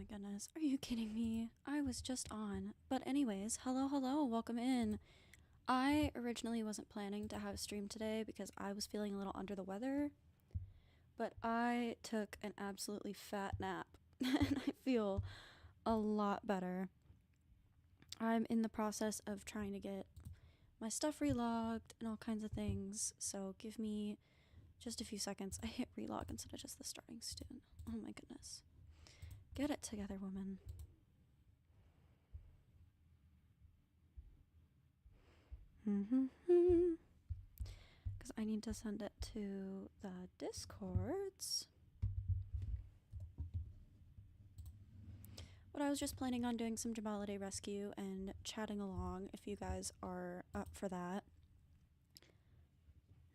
my goodness. Are you kidding me? I was just on. But anyways, hello, welcome in. I originally wasn't planning to have a stream today because I was feeling a little under the weather. But I took an absolutely fat nap and I feel a lot better. I'm in the process of trying to get my stuff relogged and all kinds of things. So give me just a few seconds. I hit relog instead of just the starting student. Oh my goodness. Get it together, woman. Because I need to send it to the Discords. But I was just planning on doing some Jambalade Rescue and chatting along if you guys are up for that.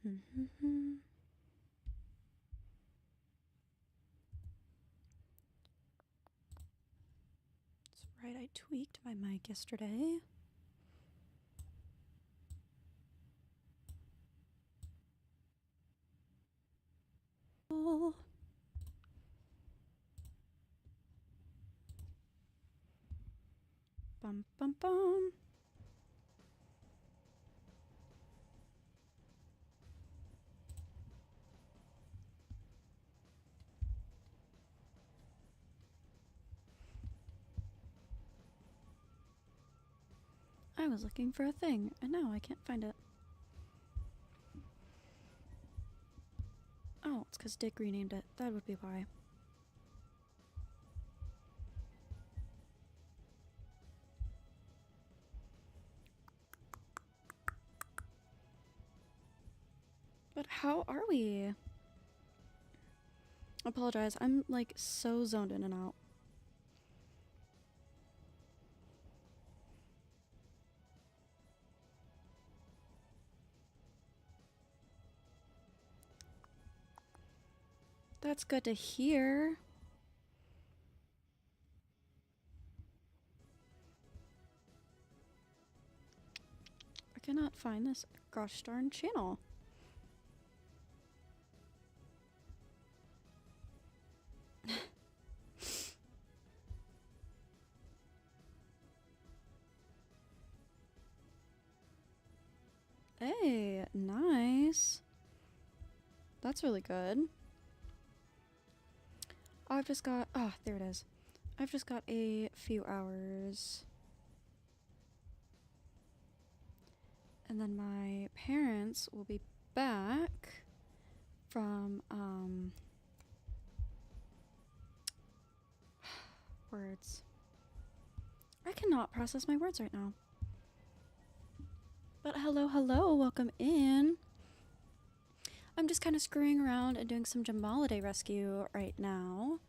That's right, I tweaked my mic yesterday. Oh. Bum bum bum. I was looking for a thing, and now I can't find it. Oh, it's because Dick renamed it. That would be why. But how are we? I apologize. I'm like so zoned in and out. That's good to hear. I cannot find this gosh darn channel. Hey, nice. That's really good. I've just got, there it is. I've just got a few hours. And then my parents will be back from, words. I cannot process my words right now. But hello, welcome in. I'm just kind of screwing around and doing some Jambalade Rescue right now.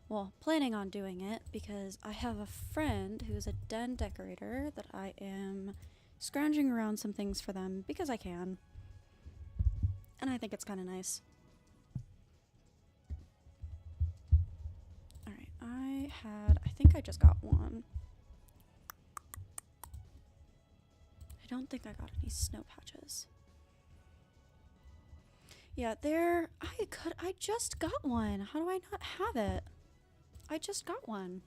Well, planning on doing it because I have a friend who's a den decorator that I am scrounging around some things for them because I can. And I think it's kind of nice. Alright, I think I just got one. I don't think I got any snow patches. Yeah, I just got one. How do I not have it? I just got one.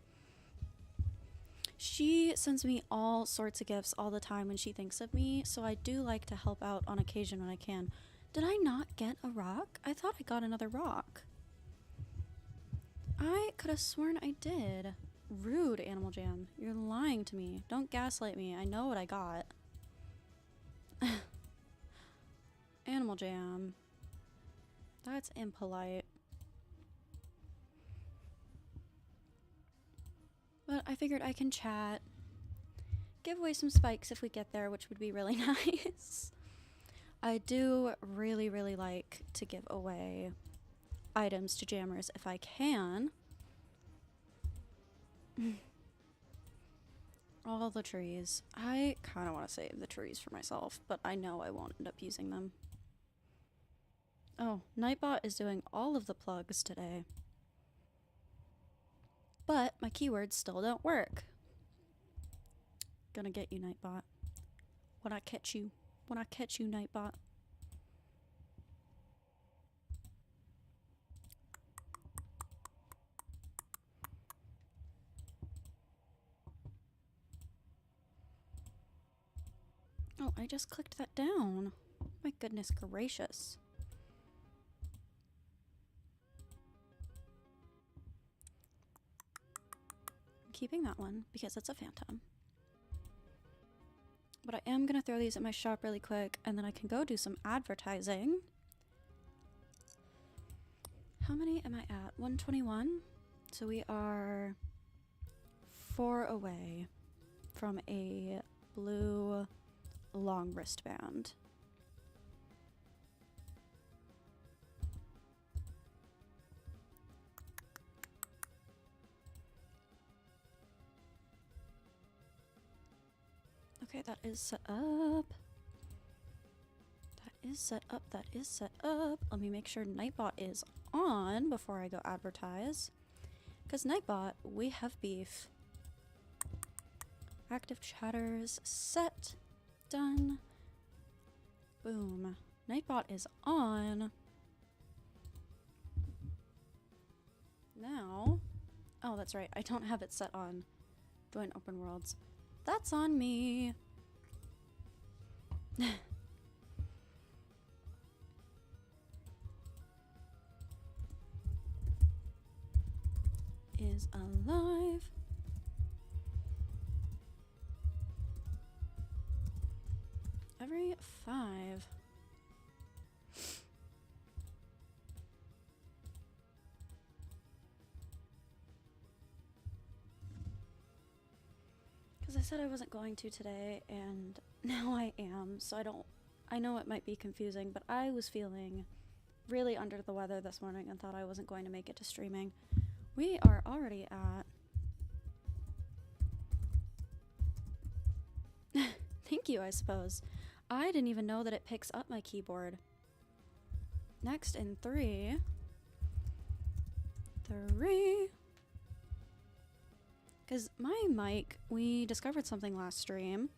She sends me all sorts of gifts all the time when she thinks of me, so I do like to help out on occasion when I can. Did I not get a rock? I thought I got another rock. I could have sworn I did. Rude, Animal Jam. You're lying to me. Don't gaslight me. I know what I got. Animal Jam. That's impolite. But I figured I can chat. Give away some spikes if we get there, which would be really nice. I do really like to give away items to jammers if I can. All the trees. I kind of want to save the trees for myself, but I know I won't end up using them. Oh, Nightbot is doing all of the plugs today. But my keywords still don't work. Gonna get you, Nightbot. When I catch you, Nightbot. I just clicked that down. My goodness gracious. I'm keeping that one because it's a phantom. But I am going to throw these at my shop really quick, and then I can go do some advertising. How many am I at? 121? So we are 4 away from a blue long wristband. Okay, that is set up. That is set up. That is set up. Let me make sure Nightbot is on before I go advertise. Because Nightbot, we have beef. Active chatters set. Done. Boom. Nightbot is on. Now. Oh, that's right. I don't have it set on join open worlds. That's on me. Is alive. Every 5. Because I said I wasn't going to today, and now I am, so I know it might be confusing, but I was feeling really under the weather this morning and thought I wasn't going to make it to streaming. We are already at... Thank you, I suppose. I didn't even know that it picks up my keyboard. Next in 3. 3. Because my mic, we discovered something last stream,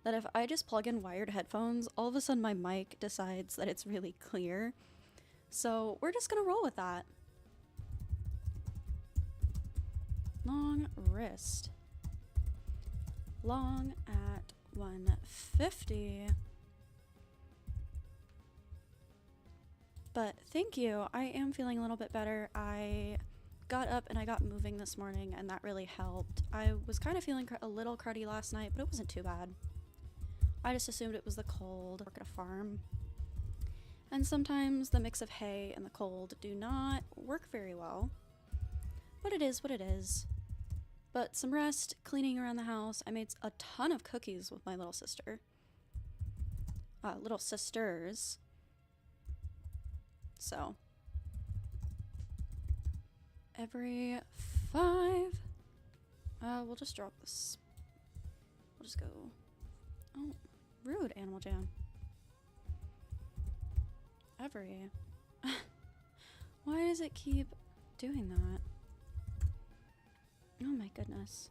that if I just plug in wired headphones, all of a sudden my mic decides that it's really clear. So we're just gonna roll with that. Long wrist. Long at 150. But thank you. I am feeling a little bit better. I got up and I got moving this morning, and that really helped. I was kind of feeling a little cruddy last night, but it wasn't too bad. I just assumed it was the cold. Work at a farm. And sometimes the mix of hay and the cold do not work very well. But it is what it is. But some rest, cleaning around the house. I made a ton of cookies with my little sister. Little sisters. So. Every 5. We'll just drop this. We'll just go. Oh, rude, Animal Jam. Every. Why does it keep doing that? Oh my goodness.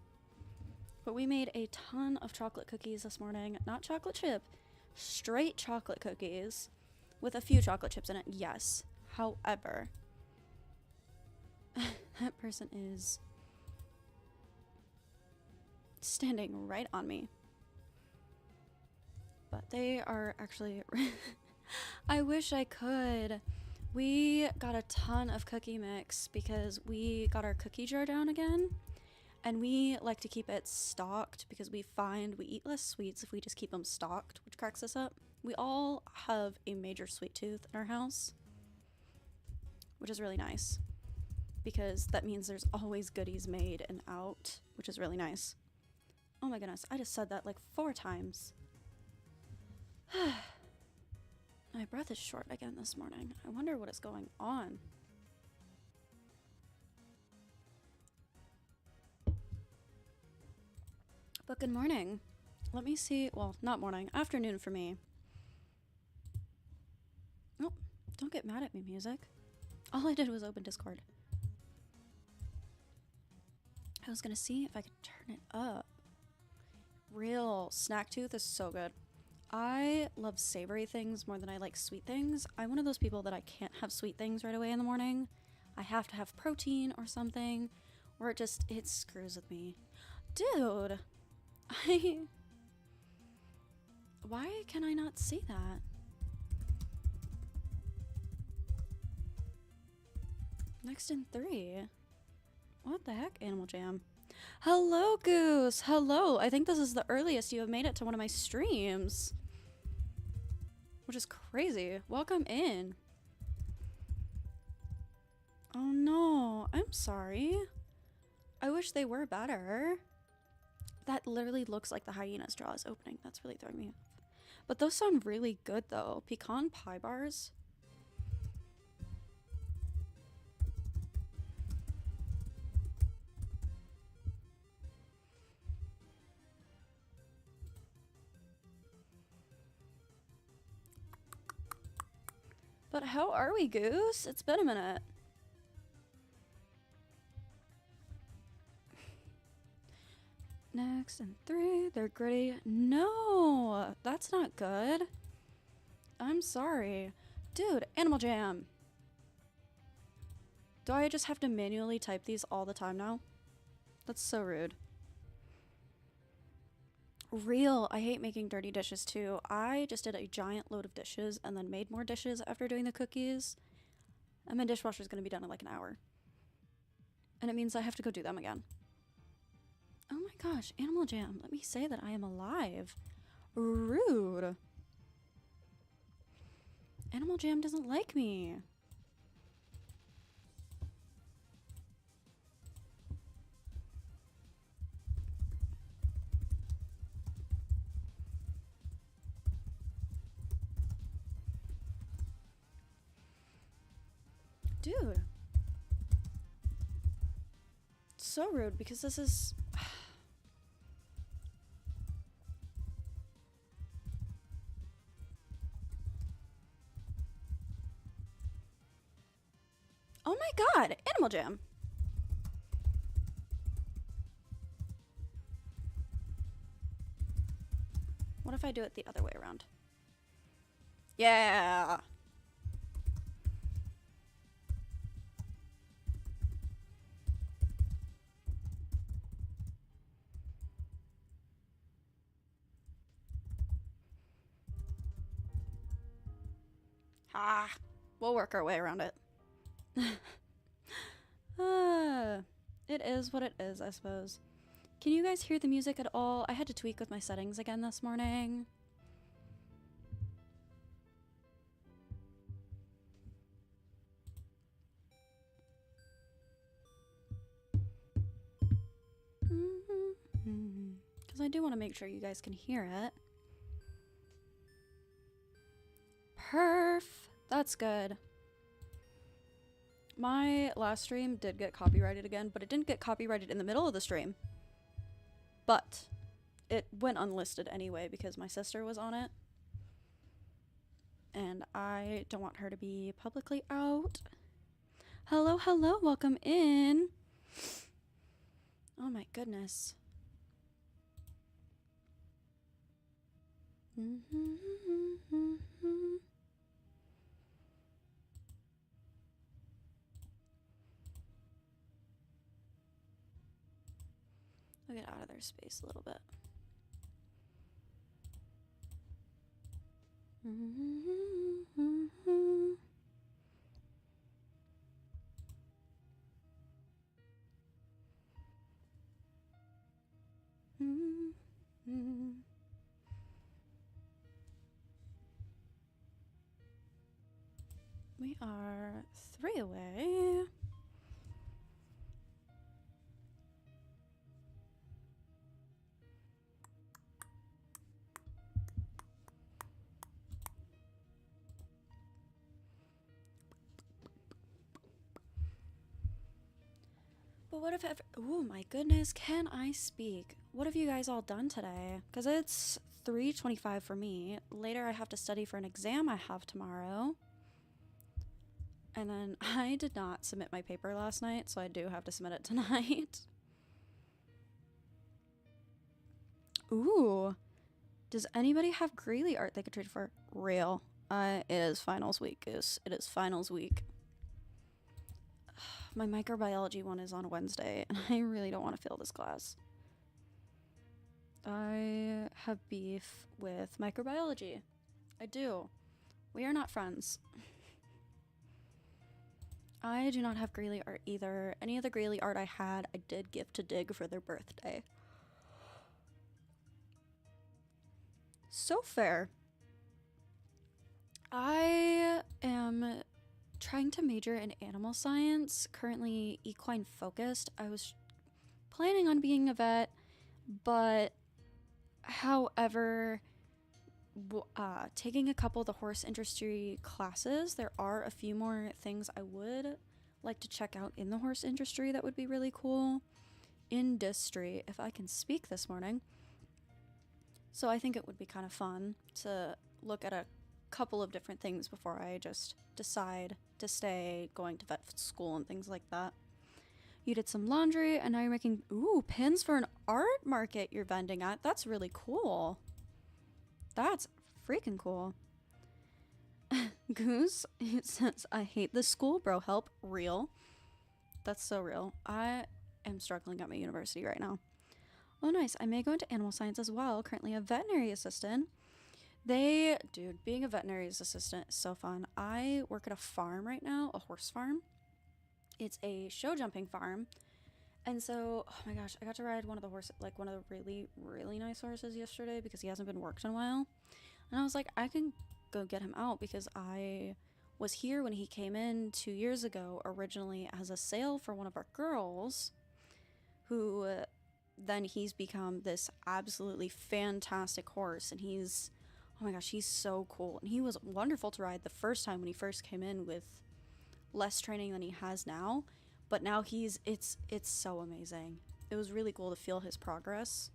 But we made a ton of chocolate cookies this morning. Not chocolate chip. Straight chocolate cookies. With a few chocolate chips in it, yes. However, that person is standing right on me. But they are actually... I wish I could. We got a ton of cookie mix because we got our cookie jar down again. And we like to keep it stocked because we find we eat less sweets if we just keep them stocked, which cracks us up. We all have a major sweet tooth in our house, which is really nice because that means there's always goodies made and out, which is really nice. Oh my goodness, I just said that like 4 times. My breath is short again this morning. I wonder what is going on. But good morning. Let me see. Well, not morning. Afternoon for me. Oh, don't get mad at me, music. All I did was open Discord. I was gonna see if I could turn it up. Real snack tooth is so good. I love savory things more than I like sweet things. I'm one of those people that I can't have sweet things right away in the morning. I have to have protein or something, or it screws with me. Dude, Why can I not see that? Next in 3. What the heck, Animal Jam? Hello, Goose! Hello! I think this is the earliest you have made it to one of my streams. Which is crazy. Welcome in. Oh no, I'm sorry. I wish they were better. That literally looks like the hyena straw is opening. That's really throwing me off. But those sound really good though. Pecan pie bars. But how are we, Goose? It's been a minute. Next and 3, they're gritty. No, that's not good. I'm sorry. Dude, Animal Jam. Do I just have to manually type these all the time now? That's so rude. Real, I hate making dirty dishes too. I just did a giant load of dishes and then made more dishes after doing the cookies. And my dishwasher's gonna be done in like an hour. And it means I have to go do them again. Oh my gosh, Animal Jam, let me say that I am alive. Rude. Animal Jam doesn't like me. Dude. It's so rude because this is... Oh my god, Animal Jam. What if I do it the other way around? Yeah. Ah, we'll work our way around it. It is what it is, I suppose. Can you guys hear the music at all? I had to tweak with my settings again this morning. Because I do want to make sure you guys can hear it. Perf! That's good. My last stream did get copyrighted again, but it didn't get copyrighted in the middle of the stream. But it went unlisted anyway because my sister was on it. And I don't want her to be publicly out. Hello, hello, welcome in. Oh my goodness. I'll get out of their space a little bit. We are 3 away. But what if oh my goodness, can I speak? What have you guys all done today? Because it's 3:25 for me. Later I have to study for an exam I have tomorrow. And then I did not submit my paper last night, so I do have to submit it tonight. Ooh. Does anybody have Greeley art they could trade for? Real. It is finals week, Goose. It is finals week. My microbiology one is on Wednesday, and I really don't want to fail this class. I have beef with microbiology. I do. We are not friends. I do not have Greeley art either. Any of the Greeley art I had, I did give to Dig for their birthday. So fair. I am trying to major in animal science, currently equine focused. I was planning on being a vet, but however, taking a couple of the horse industry classes, there are a few more things I would like to check out in the horse industry that would be really cool. Industry, if I can speak this morning. So I think it would be kind of fun to look at a couple of different things before I just decide to stay going to vet school and things like that. You did some laundry and now you're making, pins for an art market you're vending at. That's really cool. That's freaking cool. Goose, it says, I hate this school, bro. Help. Real. That's so real. I am struggling at my university right now. Oh, nice. I may go into animal science as well. Currently a veterinary assistant. Dude, being a veterinary assistant is so fun. I work at a farm right now, a horse farm. It's a show jumping farm. And so, oh my gosh, I got to ride one of the really, really nice horses yesterday because he hasn't been worked in a while. And I was like, I can go get him out because I was here when he came in 2 years ago, originally as a sale for one of our girls, who then he's become this absolutely fantastic horse. And oh my gosh, he's so cool. And he was wonderful to ride the first time when he first came in with less training than he has now. But now it's so amazing. It was really cool to feel his progress.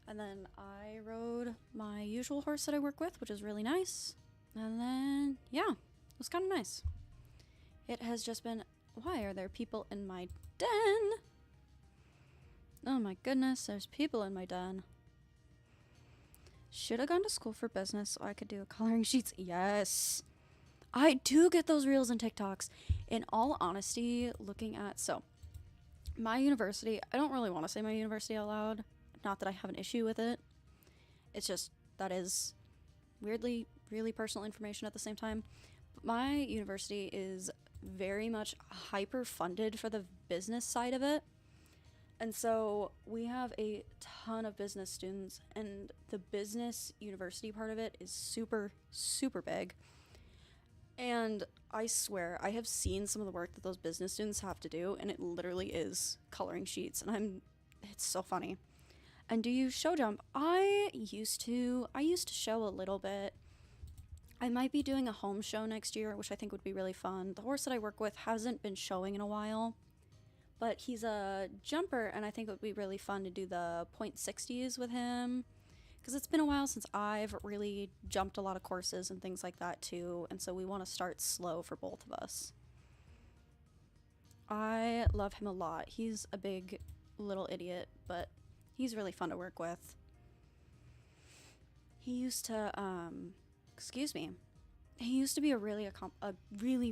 And then I rode my usual horse that I work with, which is really nice. And then, yeah, it was kind of nice. It has just been, why are there people in my den? Oh my goodness, there's people in my den. Should have gone to school for business so I could do coloring sheets. Yes. I do get those reels and TikToks. In all honesty, so my university, I don't really want to say my university out loud. Not that I have an issue with it. It's just, that is weirdly, really personal information at the same time. But my university is very much hyper funded for the business side of it. And so we have a ton of business students, and the business university part of it is super, super big. And I swear, I have seen some of the work that those business students have to do, and it literally is coloring sheets, and it's so funny. And do you show jump? I used to show a little bit. I might be doing a home show next year, which I think would be really fun. The horse that I work with hasn't been showing in a while, but he's a jumper, and I think it would be really fun to do the .60s with him, because it's been a while since I've really jumped a lot of courses and things like that too, and so we want to start slow for both of us. I love him a lot. He's a big little idiot, but he's really fun to work with. He used to, he used to be a really,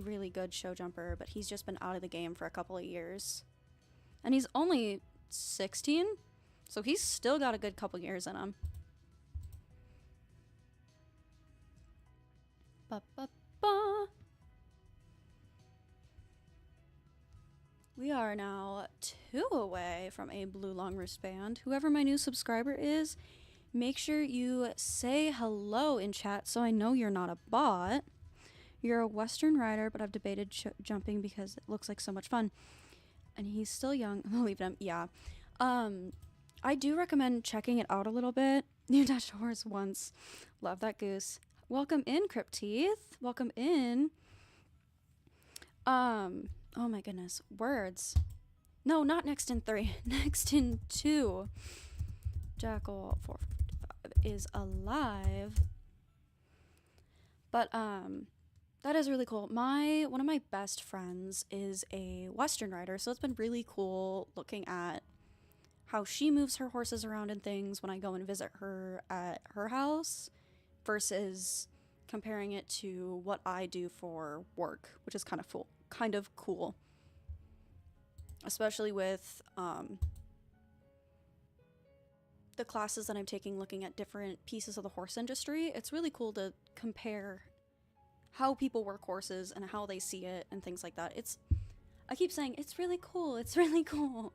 really good show jumper, but he's just been out of the game for a couple of years. And he's only 16, so he's still got a good couple years in him. Ba-ba-ba. We are now 2 away from a blue long wristband. Whoever my new subscriber is, make sure you say hello in chat so I know you're not a bot. You're a Western rider, but I've debated jumping because it looks like so much fun. And he's still young. I'm leaving him. Yeah. I do recommend checking it out a little bit. You touched a horse once. Love that goose. Welcome in, Crypteeth. Welcome in. Oh my goodness. Words. No, not next in 3. Next in 2. Jackal 455 is alive. But, that is really cool. One of my best friends is a Western rider, so it's been really cool looking at how she moves her horses around and things when I go and visit her at her house versus comparing it to what I do for work, which is kind of cool. Especially with the classes that I'm taking looking at different pieces of the horse industry, it's really cool to compare how people work horses and how they see it and things like that. I keep saying, it's really cool, it's really cool.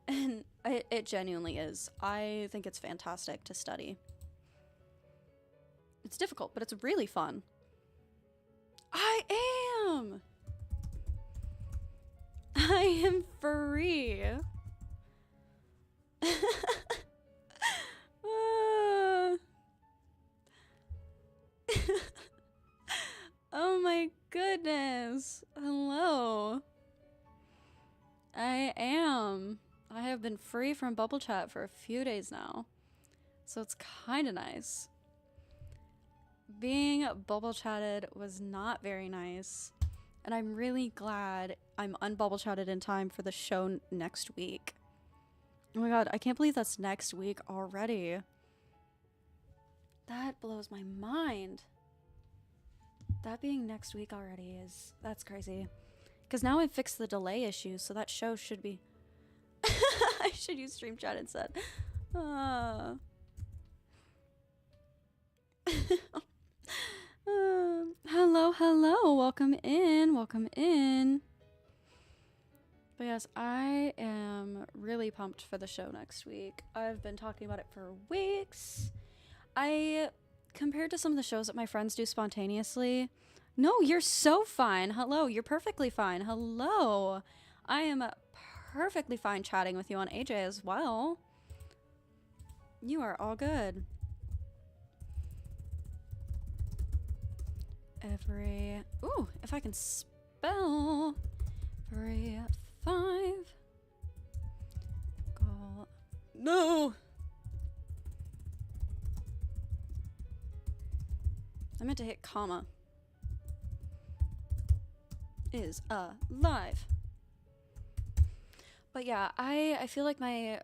And it genuinely is. I think it's fantastic to study. It's difficult, but it's really fun. I am free. Oh my goodness. Hello. I am. I have been free from bubble chat for a few days now. So it's kind of nice. Being bubble chatted was not very nice. And I'm really glad I'm unbubble chatted in time for the show next week. Oh my god, I can't believe that's next week already. That blows my mind. That being next week already that's crazy. Because now I've fixed the delay issue, so that show should be... I should use stream chat instead. Hello, welcome in. But yes, I am really pumped for the show next week. I've been talking about it for weeks. Compared to some of the shows that my friends do spontaneously, no, you're so fine. Hello, you're perfectly fine. Hello. I am perfectly fine chatting with you on AJ as well. You are all good. If I can spell every 5 call. No. I meant to hit comma. Is alive. But yeah, I feel like my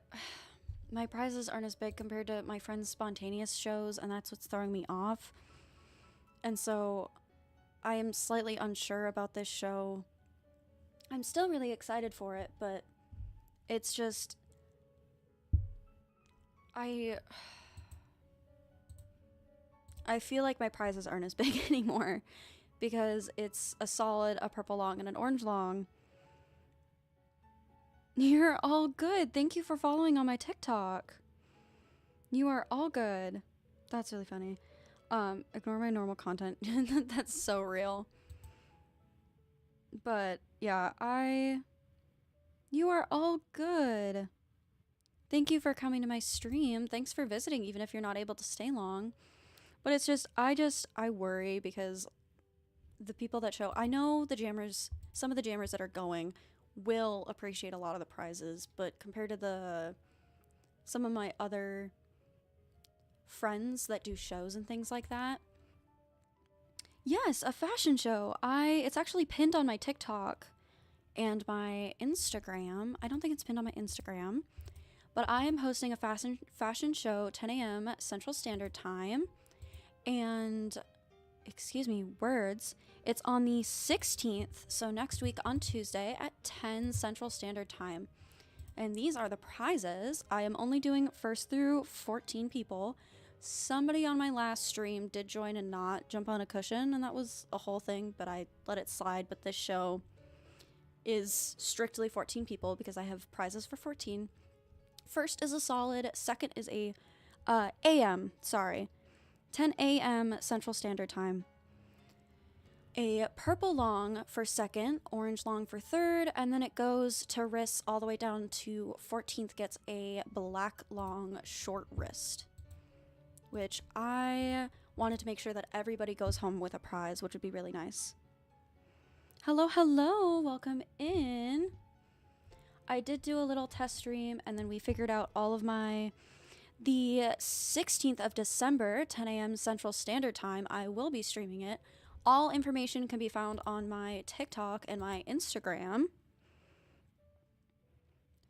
prizes aren't as big compared to my friends' spontaneous shows, and that's what's throwing me off. And so I am slightly unsure about this show. I'm still really excited for it, but it's just I feel like my prizes aren't as big anymore because it's a solid, a purple long, and an orange long. You're all good. Thank you for following on my TikTok. You are all good. That's really funny. Ignore my normal content. That's so real. But yeah, you are all good. Thank you for coming to my stream. Thanks for visiting, even if you're not able to stay long. But it's just, I worry because the people that show, I know the jammers, some of the jammers that are going will appreciate a lot of the prizes, but compared to some of my other friends that do shows and things like that. Yes, a fashion show. It's actually pinned on my TikTok and my Instagram. I don't think it's pinned on my Instagram, but I am hosting a fashion show 10 a.m. Central Standard Time. And it's on the 16th, so next week on Tuesday at 10 Central Standard Time. And these are the prizes. I am only doing first through 14 people. Somebody on my last stream did join and not jump on a cushion, and that was a whole thing, but I let it slide. But this show is strictly 14 people because I have prizes for 14. First is a solid, second is a 10 a.m. Central Standard Time. A purple long for second, orange long for third, and then it goes to wrists all the way down to 14th gets a black long short wrist, which I wanted to make sure that everybody goes home with a prize, which would be really nice. Hello, welcome in. I did do a little test stream, and then we figured out all of the 16th of December, 10 a.m. Central Standard Time, I will be streaming it. All information can be found on my TikTok and my Instagram.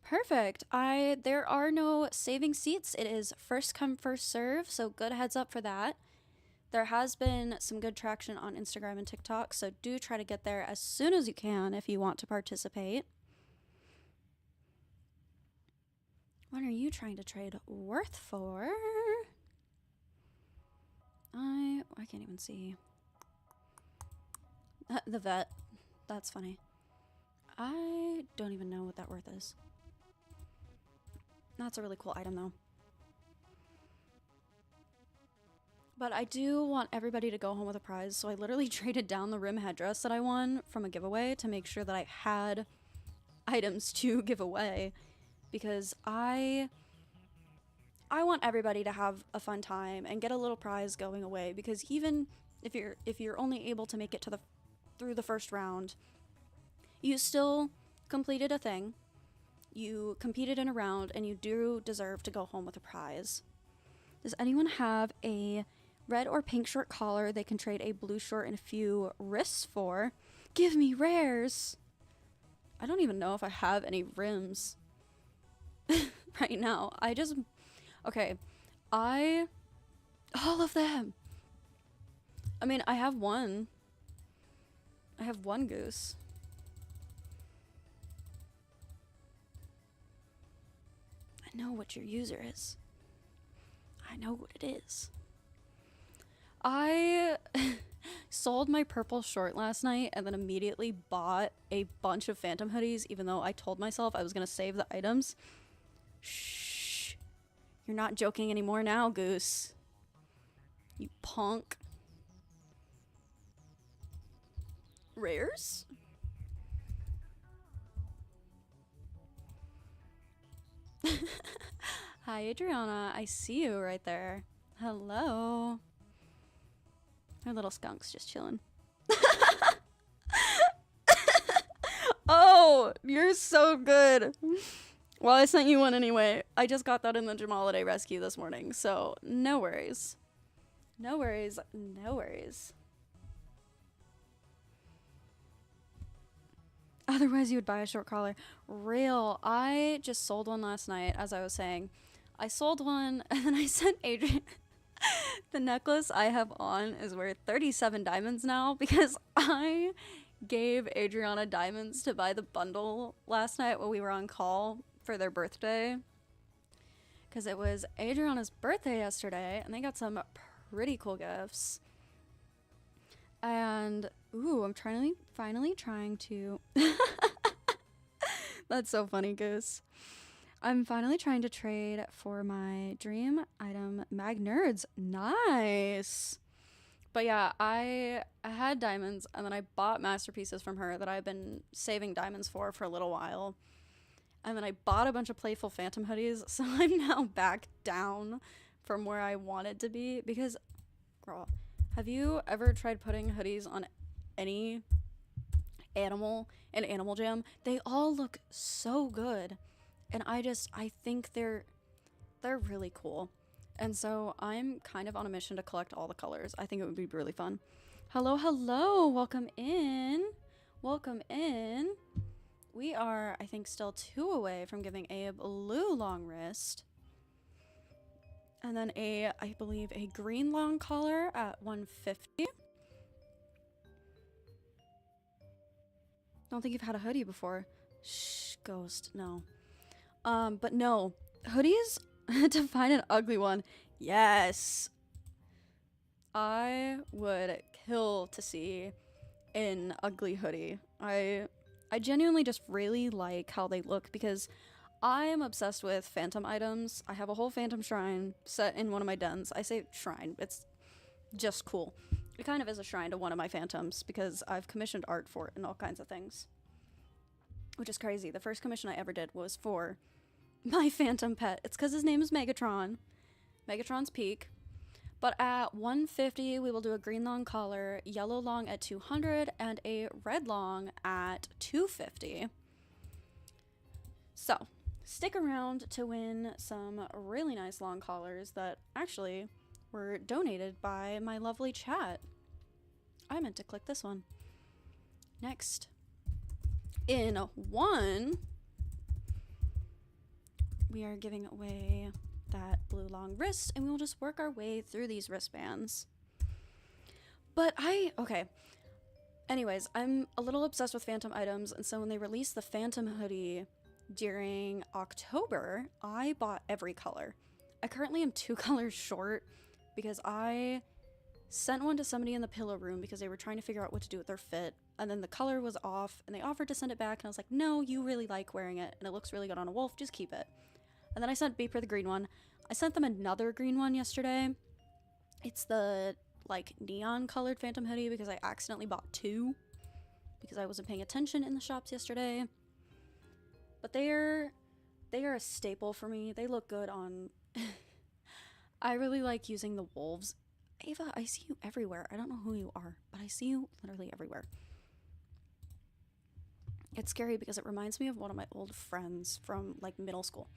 Perfect. There are no saving seats. It is first come, first serve, so good heads up for that. There has been some good traction on Instagram and TikTok, so do try to get there as soon as you can if you want to participate. What are you trying to trade worth for? I can't even see. The vet. That's funny. I don't even know what that worth is. That's a really cool item though. But I do want everybody to go home with a prize, so I literally traded down the rim headdress that I won from a giveaway to make sure that I had items to give away, because I want everybody to have a fun time and get a little prize going away, because even if you're only able to make it to through the first round, you still completed a thing. You competed in a round, and you do deserve to go home with a prize. Does anyone have a red or pink short collar they can trade a blue short and a few wrists for? Give me rares! I don't even know if I have any rims right now. Okay. All of them! I mean, I have one. I have one goose. I know what your user is. I know what it is. I sold my purple short last night and then immediately bought a bunch of phantom hoodies, even though I told myself I was going to save the items. Shh. You're not joking anymore now, Goose. You punk. Rares? Hi, Adriana. I see you right there. Hello. Our little skunk's just chilling. Oh, you're so good. Well, I sent you one anyway. I just got that in the Jamaliday rescue this morning, so no worries. No worries. No worries. Otherwise, you would buy a short collar. Real. I just sold one last night, as I was saying. I sold one, and then I sent Adrian... The necklace I have on is worth 37 diamonds now, because I gave Adriana diamonds to buy the bundle last night when we were on call for their birthday. Because it was Adriana's birthday yesterday, and they got some pretty cool gifts. And, ooh, I'm finally trying to... That's so funny, Goose. I'm finally trying to trade for my dream item, Mag Nerds. Nice! But yeah, I had diamonds, and then I bought masterpieces from her that I've been saving diamonds for a little while. And then I bought a bunch of Playful Phantom hoodies, so I'm now back down from where I wanted to be. Because, girl, have you ever tried putting hoodies on any animal in Animal Jam? They all look so good. And I think they're really cool. And so I'm kind of on a mission to collect all the colors. I think it would be really fun. Hello, hello. Welcome in. Welcome in. We are, I think, still 2 away from giving a blue long wrist. And then I believe, a green long collar at 150. Don't think you've had a hoodie before. Shh, ghost, no. But no, hoodies to find an ugly one. Yes. I would kill to see an ugly hoodie. I genuinely just really like how they look, because I am obsessed with phantom items. I have a whole phantom shrine set in one of my dens. I say shrine, it's just cool. It kind of is a shrine to one of my phantoms, because I've commissioned art for it and all kinds of things. Which is crazy. The first commission I ever did was for my phantom pet. It's because his name is Megatron. Megatron's Peak. But at 150, we will do a green long collar, yellow long at 200, and a red long at 250. So, stick around to win some really nice long collars that actually were donated by my lovely chat. I meant to click this one. Next. In 1... we are giving away that blue long wrist, and we'll just work our way through these wristbands. But okay. Anyways, I'm a little obsessed with phantom items, and so when they released the phantom hoodie during October, I bought every color. I currently am 2 colors short because I sent one to somebody in the pillow room because they were trying to figure out what to do with their fit, and then the color was off and they offered to send it back, and I was like, no, you really like wearing it and it looks really good on a wolf, just keep it. And then I sent Beeper the green one. I sent them another green one yesterday. It's the like neon colored phantom hoodie because I accidentally bought 2 because I wasn't paying attention in the shops yesterday. But they are a staple for me. They look good on I really like using the wolves. Ava, I see you everywhere. I don't know who you are, but I see you literally everywhere. It's scary because it reminds me of one of my old friends from like middle school.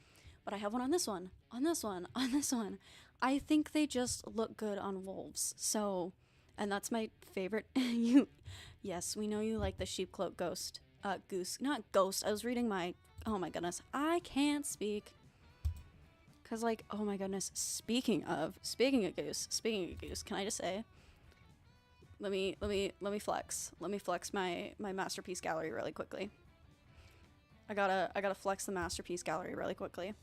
But I have one on this one, on this one, on this one. I think they just look good on wolves. So, and that's my favorite. Yes, we know you like the sheep cloak ghost. Goose, not ghost. I was reading my, oh my goodness, I can't speak. Cause like, oh my goodness, speaking of goose, can I just say, let me flex. Let me flex my masterpiece gallery really quickly. I gotta flex the masterpiece gallery really quickly.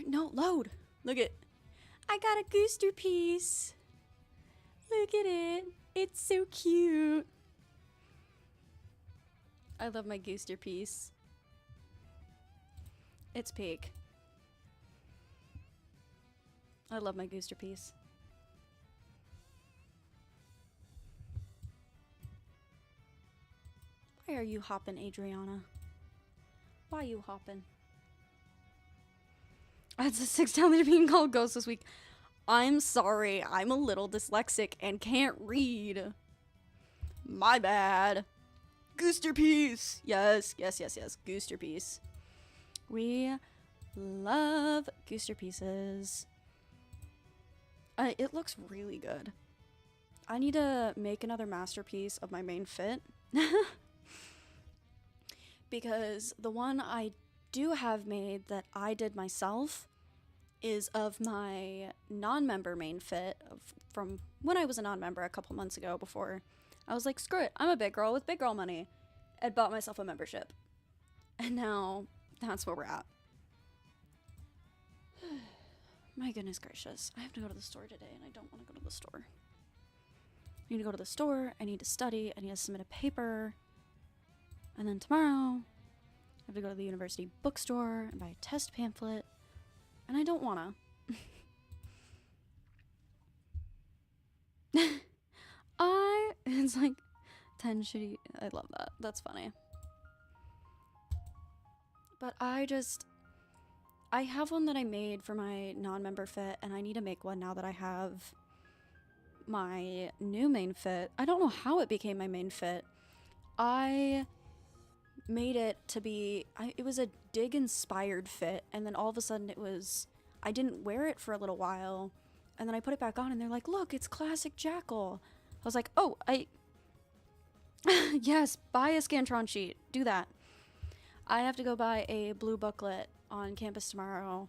No, load. Look at, I got a gooster piece. Look at it. It's so cute. I love my gooster piece. It's peak. I love my gooster piece. Why are you hopping, Adriana? Why you hopping? That's a 6 time to being called ghost this week. I'm sorry, I'm a little dyslexic and can't read. My bad. Gooster piece. Yes. Gooster piece. We love gooster pieces. It looks really good. I need to make another masterpiece of my main fit. Because the one I do have made that I did myself is of my non-member main fit from when I was a non-member a couple months ago, before I was like, screw it, I'm a big girl with big girl money, and bought myself a membership. And now that's where we're at. My goodness gracious, I have to go to the store today and I don't want to go to the store. I need to go to the store, I need to study, I need to submit a paper, and then tomorrow I have to go to the university bookstore and buy a test pamphlet, and I don't wanna. It's like 10 shitty, I love that, that's funny. But I have one that I made for my non-member fit, and I need to make one now that I have my new main fit. I don't know how it became my main fit. I made it to be, it was a dig inspired fit, and then all of a sudden I didn't wear it for a little while, and then I put it back on and they're like, look, it's classic Jackal. I was like, oh, yes, buy a Scantron sheet, do that. I have to go buy a blue booklet on campus tomorrow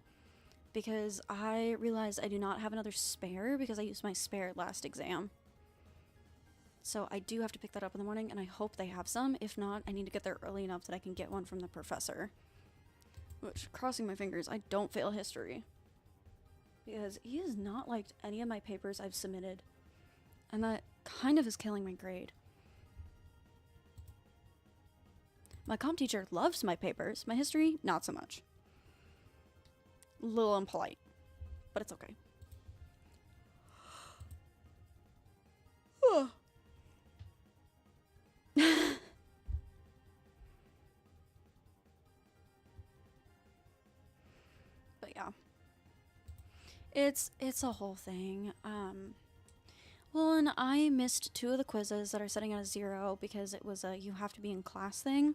because I realized I do not have another spare because I used my spare last exam. So I do have to pick that up in the morning, and I hope they have some. If not, I need to get there early enough that I can get one from the professor. Which, crossing my fingers, I don't fail history. Because he has not liked any of my papers I've submitted. And that kind of is killing my grade. My comp teacher loves my papers. My history, not so much. A little impolite. But it's okay. But yeah. It's a whole thing. Well, and I missed 2 of the quizzes that are setting at a 0 because it was a you have to be in class thing.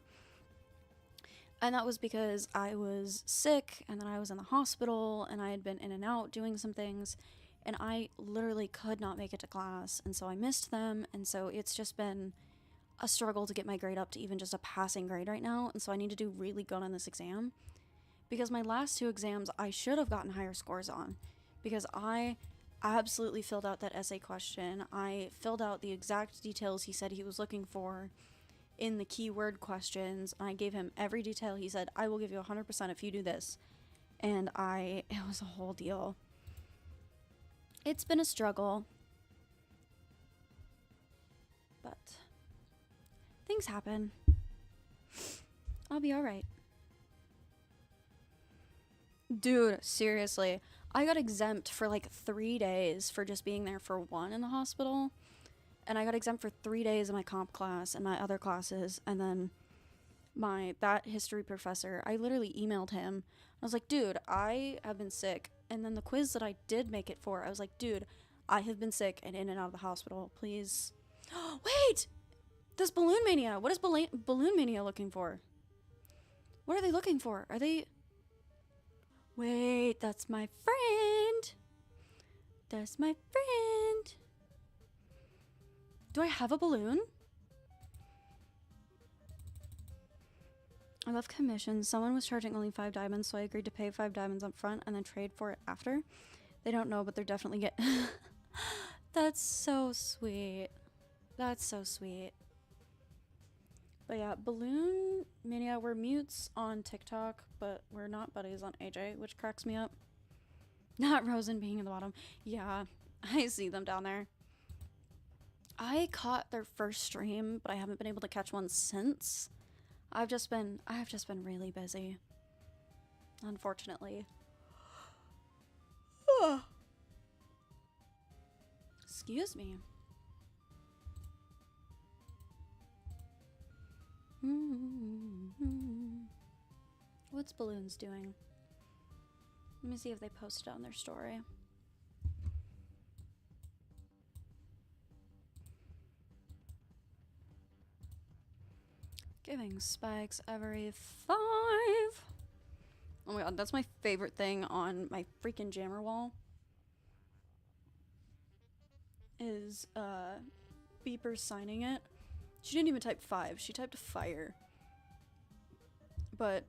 And that was because I was sick, and then I was in the hospital, and I had been in and out doing some things, and I literally could not make it to class, and so I missed them, and so it's just been a struggle to get my grade up to even just a passing grade right now, and so I need to do really good on this exam. Because my last 2 exams, I should have gotten higher scores on, because I absolutely filled out that essay question. I filled out the exact details he said he was looking for. in the keyword questions. I gave him every detail. He said, I will give you 100% if you do this. And it was a whole deal. It's been a struggle. But things happen. I'll be alright. Dude, seriously. I got exempt for like 3 days for just being there for one in the hospital. And I got exempt for 3 days in my comp class and my other classes. And then that history professor, I literally emailed him. I was like, dude, I have been sick. And then the quiz that I did make it for, I was like, dude, I have been sick and in and out of the hospital. Please. Wait! This Balloon Mania. What is Balloon Mania looking for? What are they looking for? Are they... Wait, that's my friend. That's my friend. Do I have a balloon? I love commissions. Someone was charging only 5 diamonds, so I agreed to pay 5 diamonds up front and then trade for it after. They don't know, but they're definitely That's so sweet. That's so sweet. But yeah, Balloon Mania, we're mutes on TikTok, but we're not buddies on AJ, which cracks me up. Not Rosen being in the bottom. Yeah, I see them down there. I caught their first stream, but I haven't been able to catch one since. I've just been really busy. Unfortunately. Excuse me. What's Balloons doing? Let me see if they posted on their story. Giving spikes every 5. Oh my god, that's my favorite thing on my freaking jammer wall. Is Beeper signing it. She didn't even type 5, she typed fire. But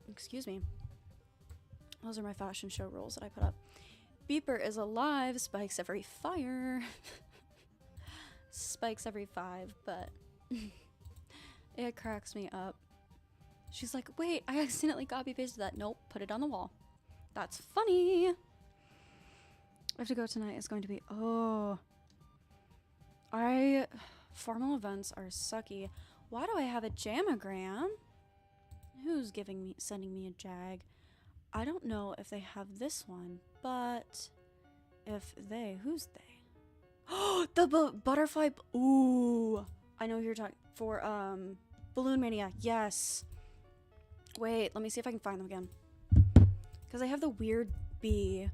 excuse me. Those are my fashion show rules that I put up. Beeper is alive, spikes every fire. Spikes every 5, but it cracks me up. She's like, wait, I accidentally copy pasted that. Nope, put it on the wall. That's funny. I have to go tonight. It's going to be, formal events are sucky. Why do I have a jamagram? Who's sending me a jag? I don't know if they have this one, but who's they? Oh, the butterfly. Ooh, I know who you're talking for. Balloon Mania. Yes. Wait, let me see if I can find them again. Because they have the weird bee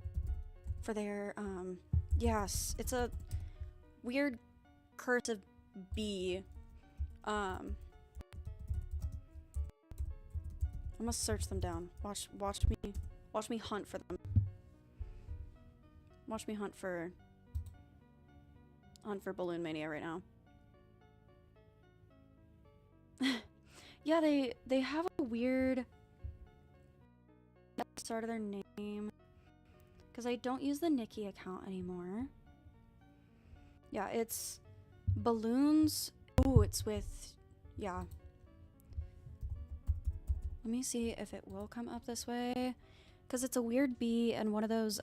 for their, yes, it's a weird cursive bee. I must search them down. Watch me hunt for them. Watch me hunt for Balloon Mania right now. Yeah, they have a weird start of their name. Because I don't use the Nikki account anymore. Yeah, it's Balloons. Ooh, it's with, yeah. Let me see if it will come up this way. Because it's a weird B and one of those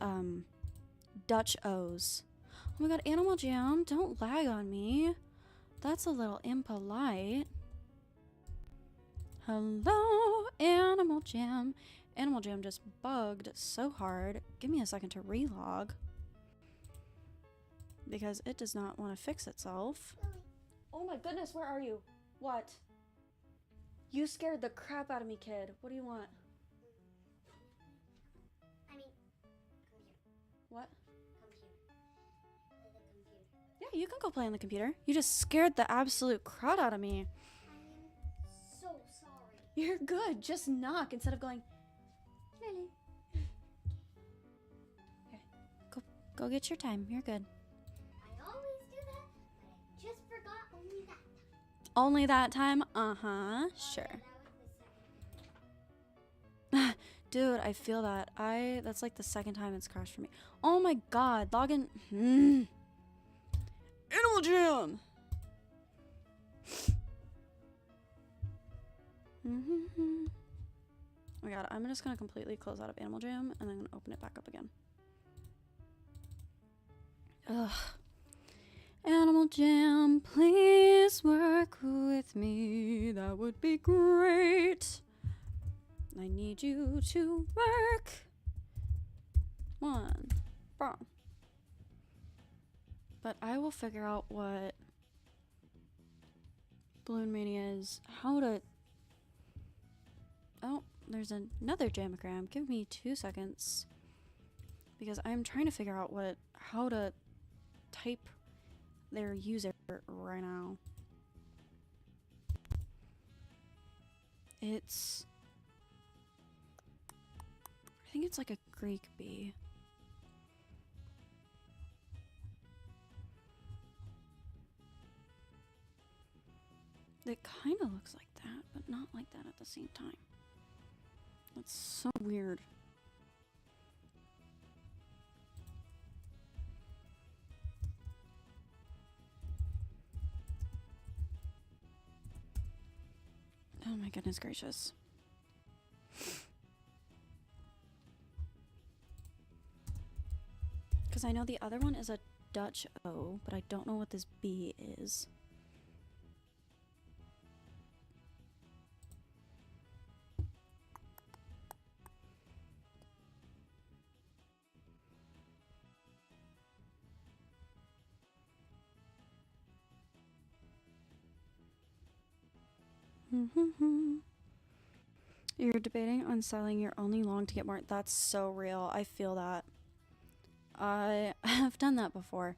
Dutch O's. Oh my god, Animal Jam, don't lag on me. That's a little impolite. Hello, Animal Jam. Animal Jam just bugged so hard. Give me a second to relog. Because it does not want to fix itself. Oh my goodness, where are you? What? You scared the crap out of me, kid. What do you want? I mean, computer. What? Computer. The computer. Yeah, you can go play on the computer. You just scared the absolute crud out of me. I'm so sorry. You're good. Just knock instead of going, Lily. Okay, go get your time. You're good. I always do that, but I just forgot only that time. Only that time? Uh-huh. Sure. That was the second. Dude, I feel that. That's like the second time it's crashed for me. Oh my god, login. Animal Jam! Oh my god, I'm just gonna completely close out of Animal Jam and then open it back up again. Ugh. Animal Jam, please work with me. That would be great. I need you to work. One. Boom. But I will figure out what Balloon Mania is. How to... Oh, there's another Jamagram. Give me 2 seconds. Because I'm trying to figure out how to type their user right now. It's... I think it's like a Greek bee. It kind of looks like that, but not like that at the same time. That's so weird. Oh my goodness gracious. Because I know the other one is a Dutch O, but I don't know what this B is. You're debating on selling your only long to get more. That's so real. I feel that. I have done that before.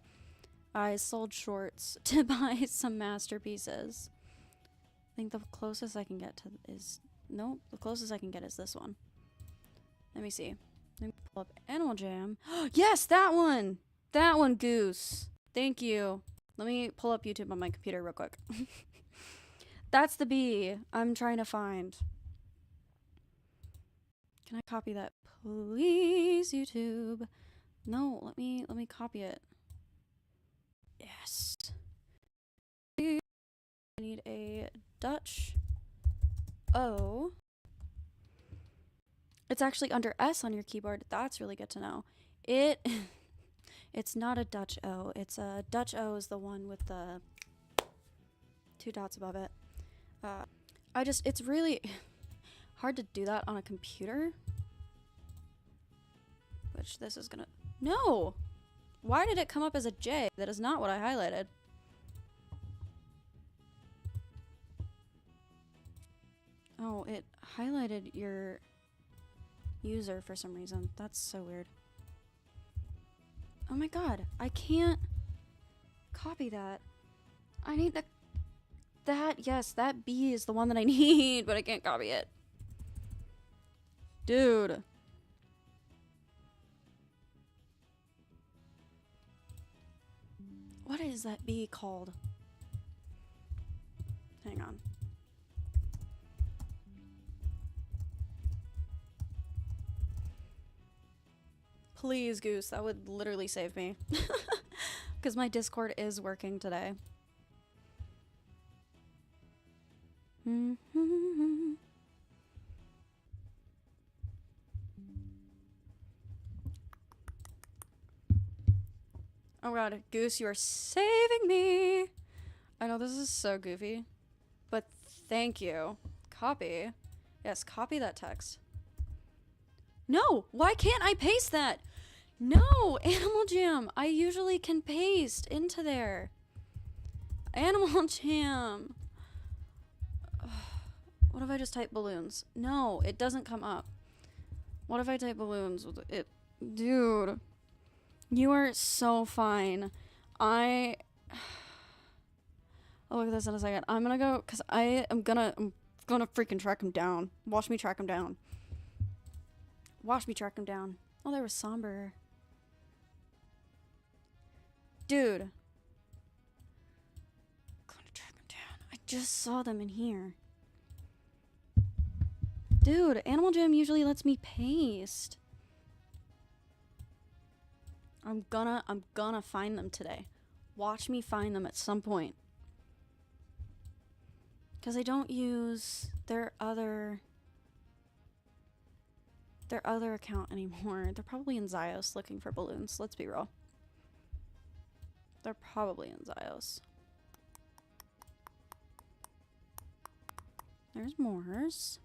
I sold shorts to buy some masterpieces. I think the closest I can get to is... Nope, the closest I can get is this one. Let me see. Let me pull up Animal Jam. Yes, that one! That one, Goose. Thank you. Let me pull up YouTube on my computer real quick. That's the bee I'm trying to find. Can I copy that, please, YouTube? No, let me copy it. Yes. I need a Dutch O. It's actually under S on your keyboard. That's really good to know. It's not a Dutch O. It's a Dutch O is the one with the 2 dots above it. It's really hard to do that on a computer. Which this is gonna... No! Why did it come up as a J? That is not what I highlighted. Oh, it highlighted your user for some reason. That's so weird. Oh my god, I can't copy that. I need yes, that B is the one that I need, but I can't copy it. Dude. What is that bee called? Hang on. Please, Goose, that would literally save me. Because my Discord is working today. Oh god, Goose, you are saving me! I know this is so goofy, but thank you. Copy. Yes, copy that text. No! Why can't I paste that? No! Animal Jam! I usually can paste into there. Animal Jam! What if I just type balloons? No, it doesn't come up. What if I type balloons? Dude. You are so fine. I'll look at this in a second. I'm gonna go, because I'm gonna freaking track him down. Watch me track him down. Watch me track him down. Oh, there was Somber. Dude. I'm gonna track him down. I just saw them in here. Dude, Animal Jam usually lets me paste. I'm gonna find them today. Watch me find them at some point. Because I don't use their other account anymore. They're probably in Zios looking for balloons. Let's be real. They're probably in Zios. There's Moors.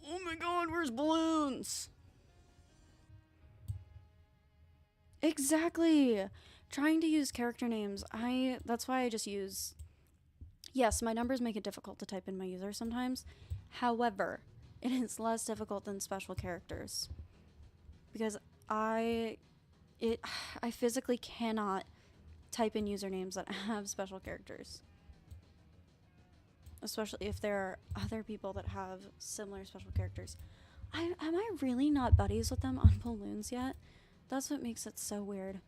Oh my god, where's balloons? Exactly. Trying to use character names. That's why I just use... Yes, my numbers make it difficult to type in my user sometimes. However, it is less difficult than special characters. Because I physically cannot type in usernames that have special characters. Especially if there are other people that have similar special characters. Am I really not buddies with them on balloons yet? That's what makes it so weird.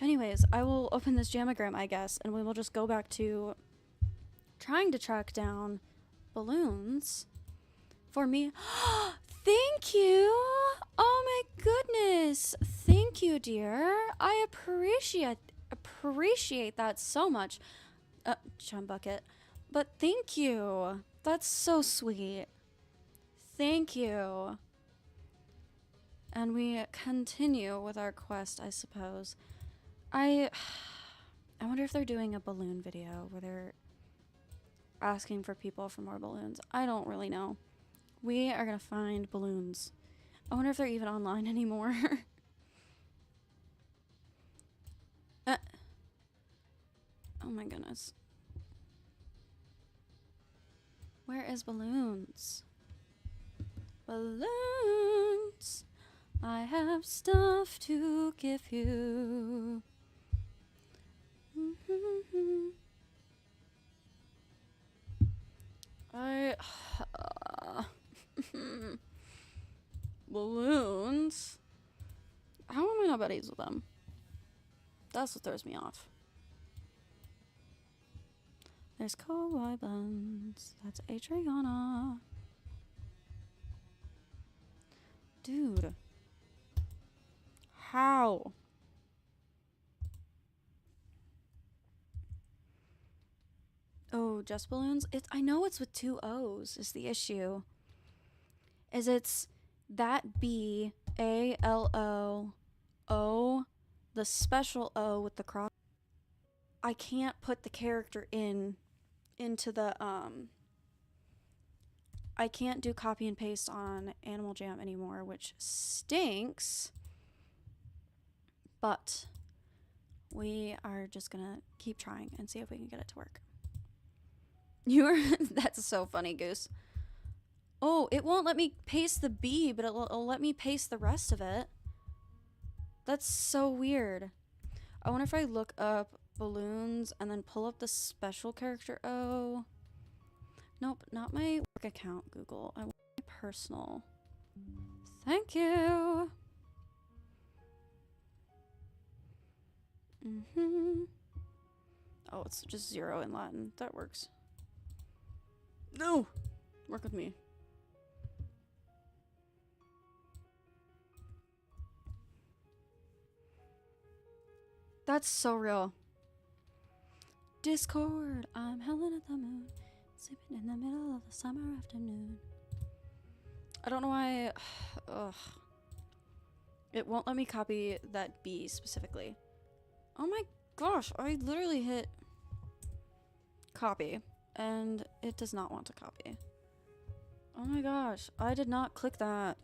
Anyways, I will open this jamagram, I guess, and we will just go back to trying to track down balloons for me. Thank you! Oh my goodness! Thank you, dear. I appreciate that so much. Chum bucket. But thank you. That's so sweet. Thank you. And we continue with our quest, I suppose. I wonder if they're doing a balloon video where they're asking for people for more balloons. I don't really know. We are gonna find balloons. I wonder if they're even online anymore. Oh my goodness. Where is balloons? Balloons. I have stuff to give you. Balloons? How am I not buddies with them? That's what throws me off. There's Cowboy Buns. That's Adriana. Dude. How? Oh, just balloons? I know it's with 2 O's is the issue. It's that B, A, L, O, O, the special O with the cross. I can't put the character into the, I can't do copy and paste on Animal Jam anymore, which stinks. But we are just gonna keep trying and see if we can get it to work. That's so funny, Goose. Oh, it won't let me paste the B, but it'll let me paste the rest of it. That's so weird. I wonder if I look up balloons and then pull up the special character O. Nope, not my work account, Google. I want my personal. Thank you. Oh, it's just 0 in Latin. That works. No! Work with me. That's so real. Discord. I'm howling at the moon. Sleeping in the middle of the summer afternoon. I don't know why. Ugh. It won't let me copy that B specifically. Oh my gosh. I literally hit copy. And it does not want to copy. Oh my gosh. I did not click that.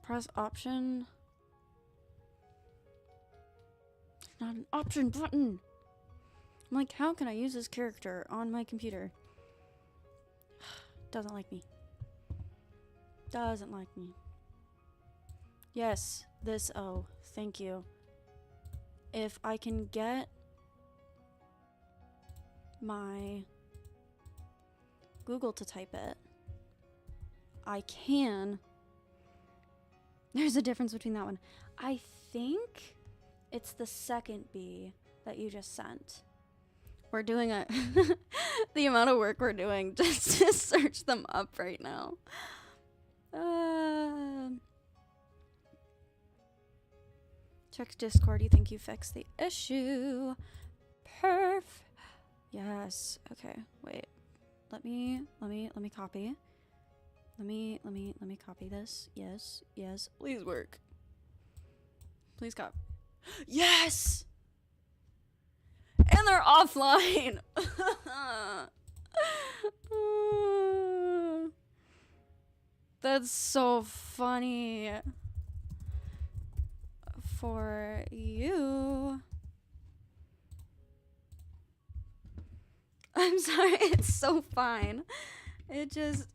Press option. There's not an option button. I'm like, how can I use this character on my computer? Doesn't like me. Doesn't like me. Yes, this O. Thank you. If I can get my Google to type it, I can. There's a difference between that one. I think it's the second B that you just sent. We're doing a the amount of work we're doing just to search them up right now. Check Discord. You think you fixed the issue? Perf. Yes. Okay. Wait. Let me copy. Let me copy this. Yes. Yes. Please work. Please copy. Yes! And they're offline. That's so funny. For you. I'm sorry, it's so fine. It just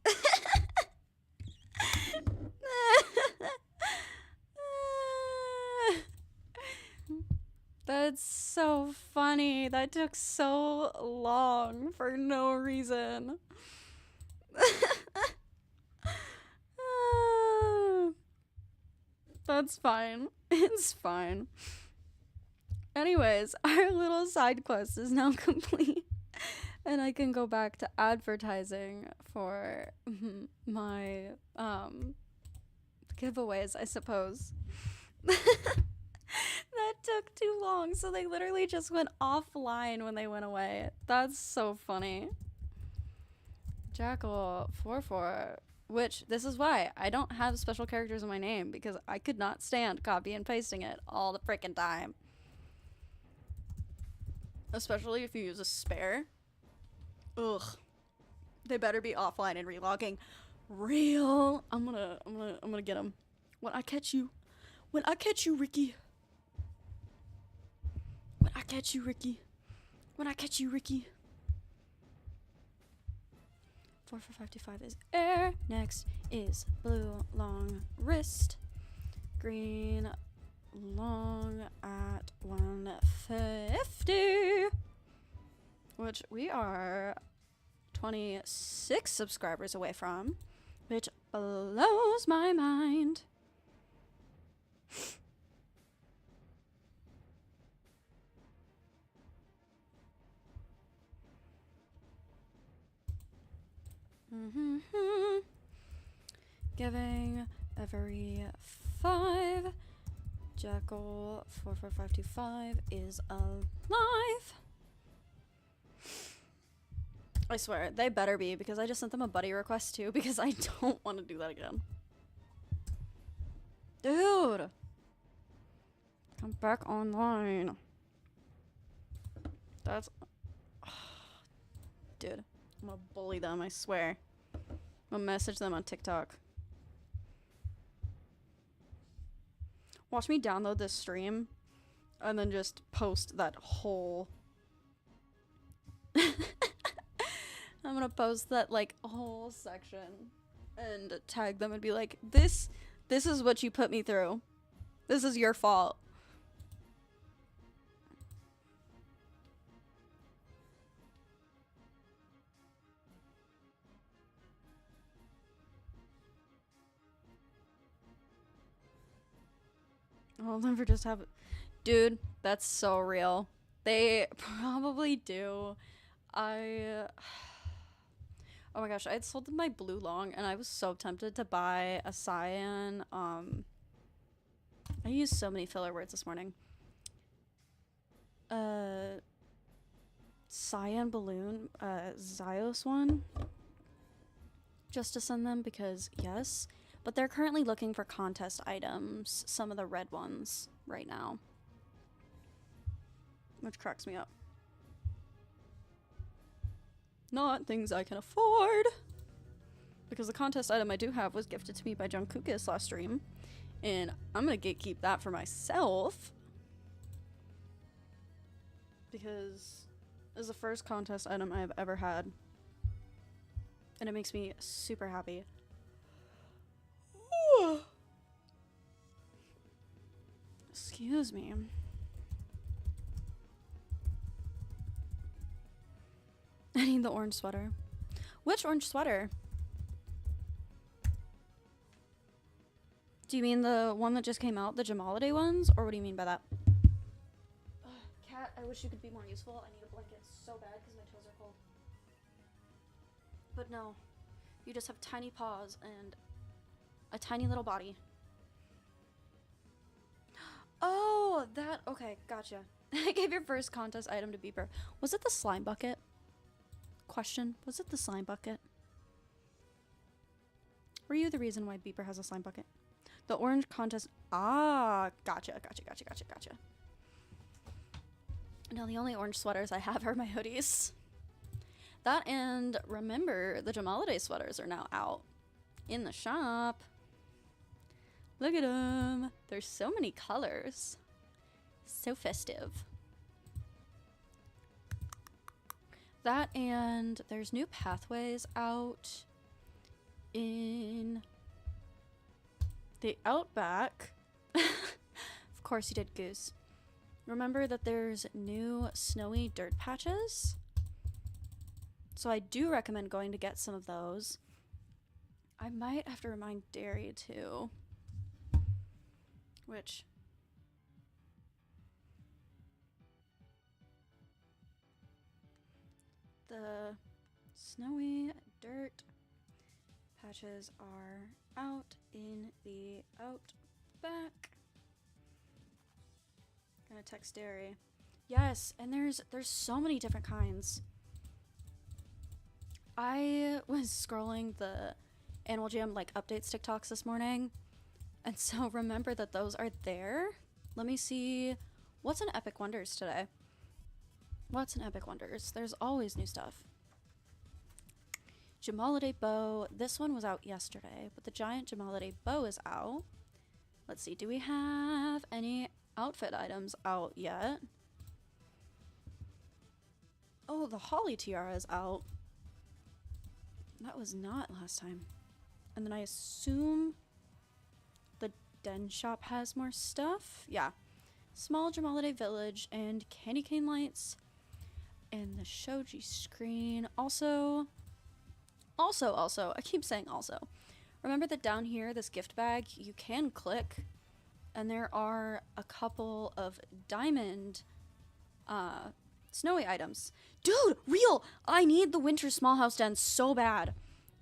That's so funny. That took so long for no reason. That's fine. It's fine. Anyways, our little side quest is now complete. And I can go back to advertising for my giveaways, I suppose. That took too long, so they literally just went offline when they went away. That's so funny. Jackal44, which this is why I don't have special characters in my name, because I could not stand copy and pasting it all the freaking time. Especially if you use a spare. Ugh. They better be offline and relogging. Real. I'm gonna get him. When I catch you, Ricky. When I catch you, Ricky. 4 for 525 is air. Next is blue long wrist. Green long at 150. Which we are 26 subscribers away from. Which blows my mind. Giving every 5. Jackal 44525 is alive. I swear, they better be, because I just sent them a buddy request too, because I don't want to do that again. Dude! Come back online. That's... Dude, I'm gonna bully them, I swear. I'm gonna message them on TikTok. Watch me download this stream, and then just post that whole... I'm gonna post that, like, whole section and tag them and be like, this is what you put me through. This is your fault. I'll never just have... Dude, that's so real. They probably do. Oh my gosh, I had sold them my blue long, and I was so tempted to buy a cyan, I used so many filler words this morning. Cyan balloon, Zyos one. Just to send them, because yes. But they're currently looking for contest items, some of the red ones, right now. Which cracks me up. Not things I can afford. Because the contest item I do have was gifted to me by Jungkookis last stream. And I'm gonna gatekeep that for myself. Because it's the first contest item I have ever had. And it makes me super happy. Excuse me. I need the orange sweater. Which orange sweater? Do you mean the one that just came out, the Jamalade ones? Or what do you mean by that? Cat, I wish you could be more useful. I need a blanket so bad because my toes are cold. But no. You just have tiny paws and a tiny little body. Oh, that. Okay, gotcha. I gave your first contest item to Beeper. Was it the slime bucket? Question. Was it the slime bucket? Were you the reason why Beeper has a slime bucket? The orange contest. Ah, gotcha. Now the only orange sweaters I have are my hoodies. That, and remember, the Jamaliday sweaters are now out in the shop. Look at them. There's so many colors. So festive. That, and there's new pathways out in the Outback. Of course you did, Goose. Remember that there's new snowy dirt patches? So I do recommend going to get some of those. I might have to remind Derry too. Which... the snowy dirt patches are out in the Outback. Gonna text Derry. Yes, and there's so many different kinds. I was scrolling the Animal Jam like updates TikToks this morning, and so remember that those are there. Let me see what's in Epic Wonders today. What's in Epic Wonders? There's always new stuff. Jamaliday bow. This one was out yesterday, but the giant Jamaliday bow is out. Let's see. Do we have any outfit items out yet? Oh, the holly tiara is out. That was not last time. And then I assume the Den shop has more stuff. Yeah. Small Jamaliday village and candy cane lights. And the shoji screen. Also, I keep saying also. Remember that down here, this gift bag, you can click, and there are a couple of diamond snowy items. Dude, real! I need the winter small house den so bad.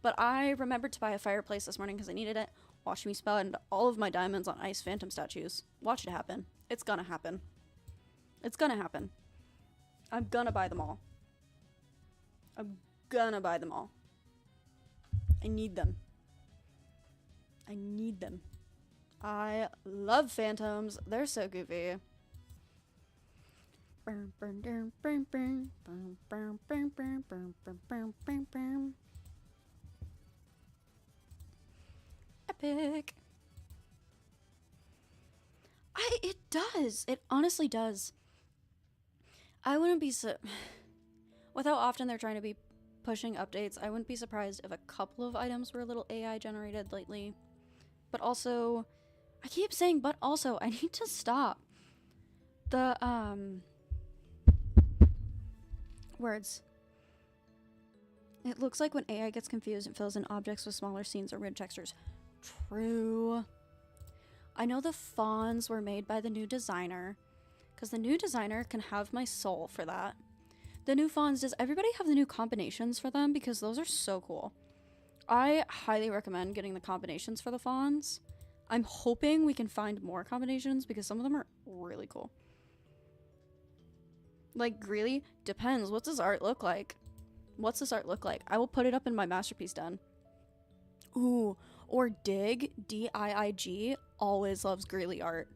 But I remembered to buy a fireplace this morning because I needed it. Watch me spend all of my diamonds on ice phantom statues. Watch it happen. It's gonna happen. It's gonna happen. I'm gonna buy them all. I'm gonna buy them all. I need them. I need them. I love phantoms. They're so goofy. Epic. It does. It honestly does. I wouldn't be with how often they're trying to be pushing updates, I wouldn't be surprised if a couple of items were a little AI generated lately. But also, I keep saying but also, I need to stop. The, words. It looks like when AI gets confused, it fills in objects with smaller scenes or weird textures. True. I know the fawns were made by the new designer, because the new designer can have my soul for that. The new fawns, does everybody have the new combinations for them? Because those are so cool. I highly recommend getting the combinations for the fawns. I'm hoping we can find more combinations because some of them are really cool. Like, really? Depends. What's his art look like? What's this art look like? I will put it up in my masterpiece den. Ooh, or Dig, D-I-I-G, always loves Greeley art.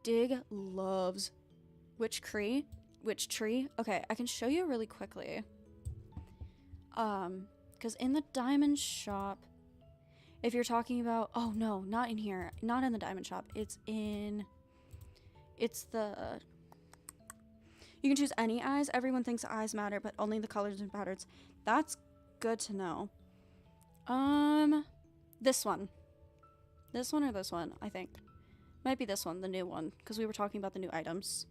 Dig loves which tree? Which tree? Okay, I can show you really quickly. Because in the diamond shop, if you're talking about, oh no, not in here, not in the diamond shop. It's the, you can choose any eyes. Everyone thinks eyes matter, but only the colors and patterns. That's good to know. This one or this one, I think. Might be this one, the new one, because we were talking about the new items.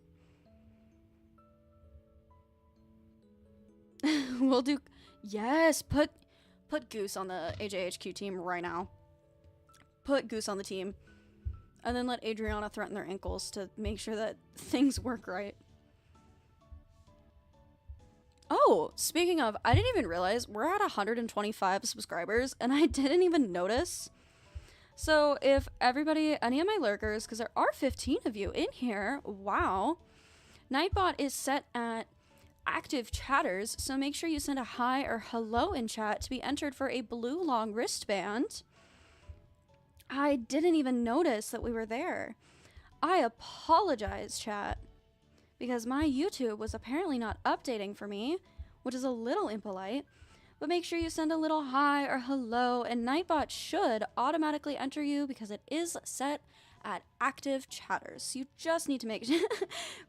We'll do, yes, put Goose on the AJHQ team right now. Put Goose on the team. And then let Adriana threaten their ankles to make sure that things work right. Oh, speaking of, I didn't even realize we're at 125 subscribers and I didn't even notice. So if everybody, any of my lurkers, because there are 15 of you in here, wow. Nightbot is set at active chatters, so make sure you send a hi or hello in chat to be entered for a blue long wristband. I didn't even notice that we were there. I apologize, chat, because my YouTube was apparently not updating for me, which is a little impolite. But make sure you send a little hi or hello, and Nightbot should automatically enter you because it is set at active chatters. You just need to make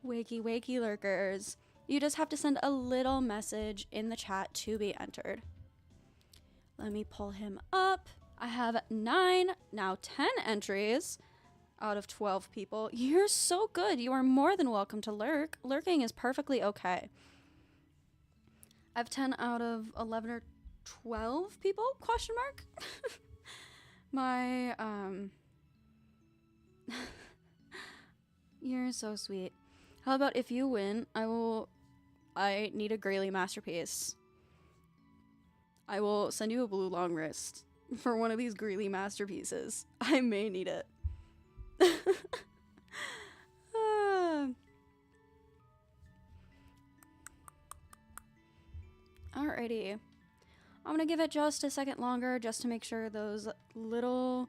wakey wakey lurkers. You just have to send a little message in the chat to be entered. Let me pull him up. I have 9, now 10 entries out of 12 people. You're so good. You are more than welcome to lurk. Lurking is perfectly okay. I have 10 out of 11 or 12 people, question mark? My, you're so sweet. How about if you win, I need a Grayley masterpiece. I will send you a blue long wrist for one of these Greeley masterpieces. I may need it. Alrighty. I'm gonna give it just a second longer just to make sure those 2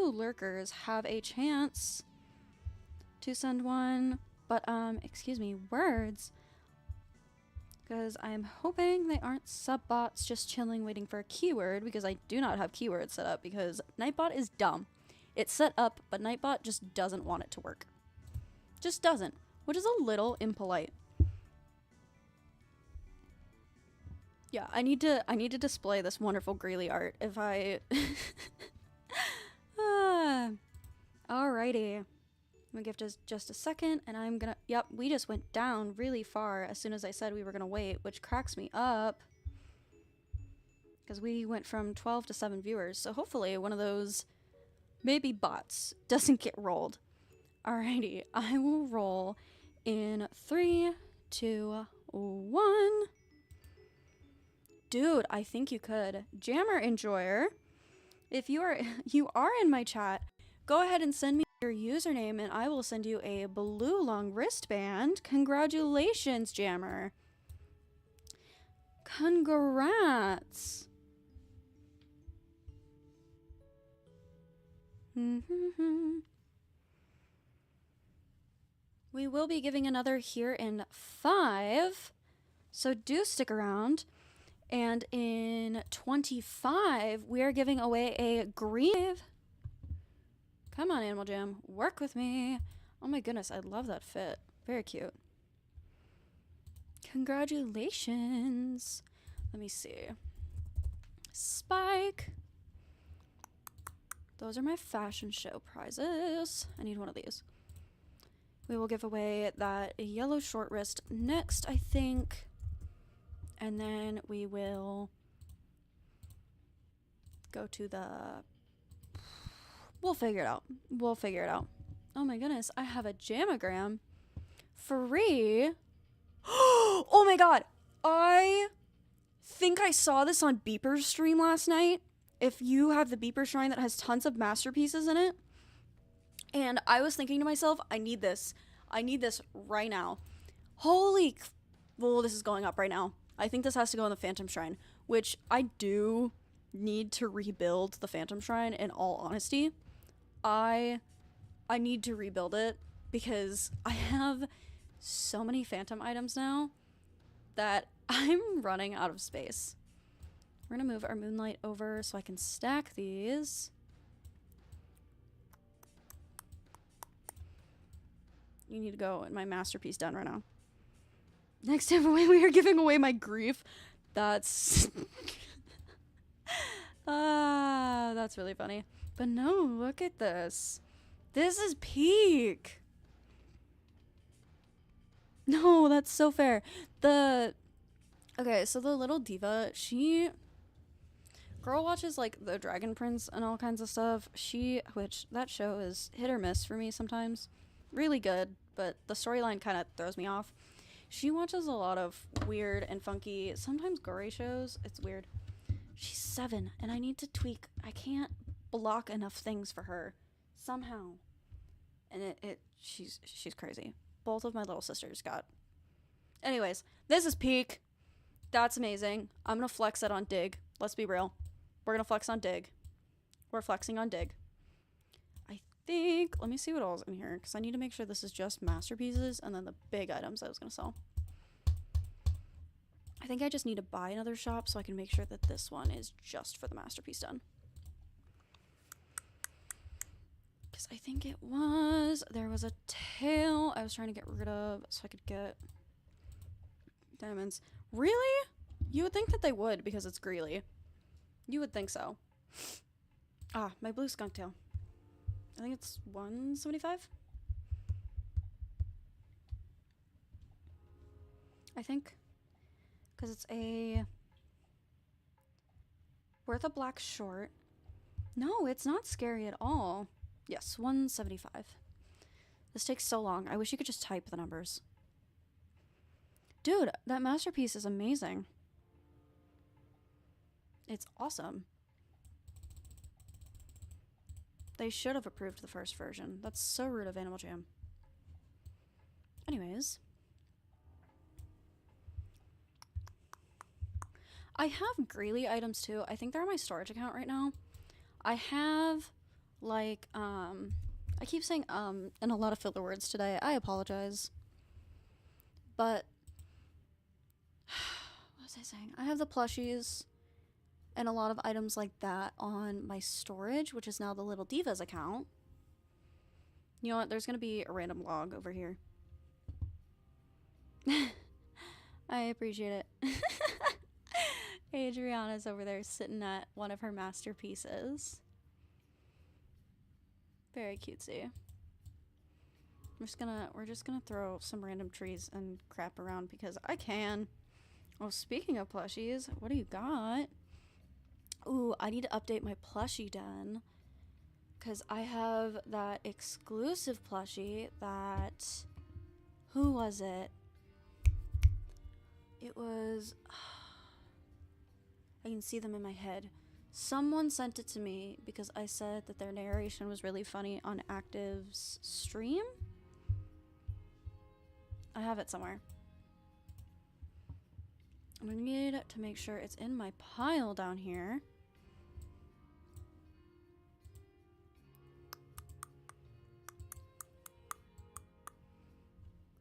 lurkers have a chance to send one. But, excuse me, words. Because I'm hoping they aren't sub-bots just chilling waiting for a keyword, because I do not have keywords set up because Nightbot is dumb. It's set up, but Nightbot just doesn't want it to work. Just doesn't, which is a little impolite. Yeah, I need to display this wonderful Greeley art if I alrighty. I'm gonna give just a second, and I'm gonna, yep, we just went down really far as soon as I said we were gonna wait, which cracks me up. Because we went from 12 to 7 viewers, so hopefully one of those maybe bots doesn't get rolled. Alrighty, I will roll in 3, 2, 1. Dude, I think you could. Jammer Enjoyer, if you are in my chat, go ahead and send me your username and I will send you a blue long wristband. Congratulations, Jammer. Congrats. We will be giving another here in 5, so do stick around. And in 25, we are giving away a green. Come on, Animal Jam, work with me. Oh my goodness, I love that fit. Very cute. Congratulations. Let me see. Spike. Those are my fashion show prizes. I need one of these. We will give away that yellow short wrist next, I think. And then we will go to the... We'll figure it out. We'll figure it out. Oh my goodness, I have a Jamagram. Free? Oh my god! I think I saw this on Beeper's stream last night. If you have the Beeper shrine that has tons of masterpieces in it. And I was thinking to myself, I need this. I need this right now. Holy... Well, this is going up right now. I think this has to go in the Phantom Shrine, which I do need to rebuild the Phantom Shrine, in all honesty. I need to rebuild it because I have so many Phantom items now that I'm running out of space. We're gonna move our Moonlight over so I can stack these. You need to go in my masterpiece done right now. Next giveaway, we are giving away my grief. That's... that's really funny. But no, look at this. This is peak. No, that's so fair. Okay, so the little diva, girl watches like the Dragon Prince and all kinds of stuff. Which that show is hit or miss for me sometimes. Really good, but the storyline kind of throws me off. She watches a lot of weird and funky, sometimes gory shows. It's weird. She's 7, and I need to tweak. I can't block enough things for her somehow. And she's crazy. Both of my little sisters got. Anyways, this is peak. That's amazing. I'm gonna flex it on Dig. Let's be real. We're gonna flex on Dig. We're flexing on Dig. I think. Let me see what all's in here, because I need to make sure this is just masterpieces and then the big items I was gonna sell. I think I just need to buy another shop so I can make sure that this one is just for the masterpiece done. Because I think it was. There was a tail I was trying to get rid of so I could get diamonds. Really? You would think that they would because it's Greeley. You would think so. Ah, my blue skunk tail. I think it's 175. I think. Because it's worth a black short. No, it's not scary at all. Yes, 175. This takes so long. I wish you could just type the numbers. Dude, that masterpiece is amazing. It's awesome. They should have approved the first version. That's so rude of Animal Jam. Anyways. I have Greeley items too. I think they're on my storage account right now. I have, like, I keep saying and a lot of filler words today. I apologize. But, what was I saying? I have the plushies and a lot of items like that on my storage, which is now the Little Divas account. You know what? There's going to be a random log over here. I appreciate it. Adriana's over there sitting at one of her masterpieces. Very cutesy. We're just gonna throw some random trees and crap around because I can. Oh, speaking of plushies, what do you got? Ooh, I need to update my plushie den. Because I have that exclusive plushie that... Who was it? It was... I can see them in my head. Someone sent it to me because I said that their narration was really funny on Active's stream. I have it somewhere. I'm gonna need to make sure it's in my pile down here.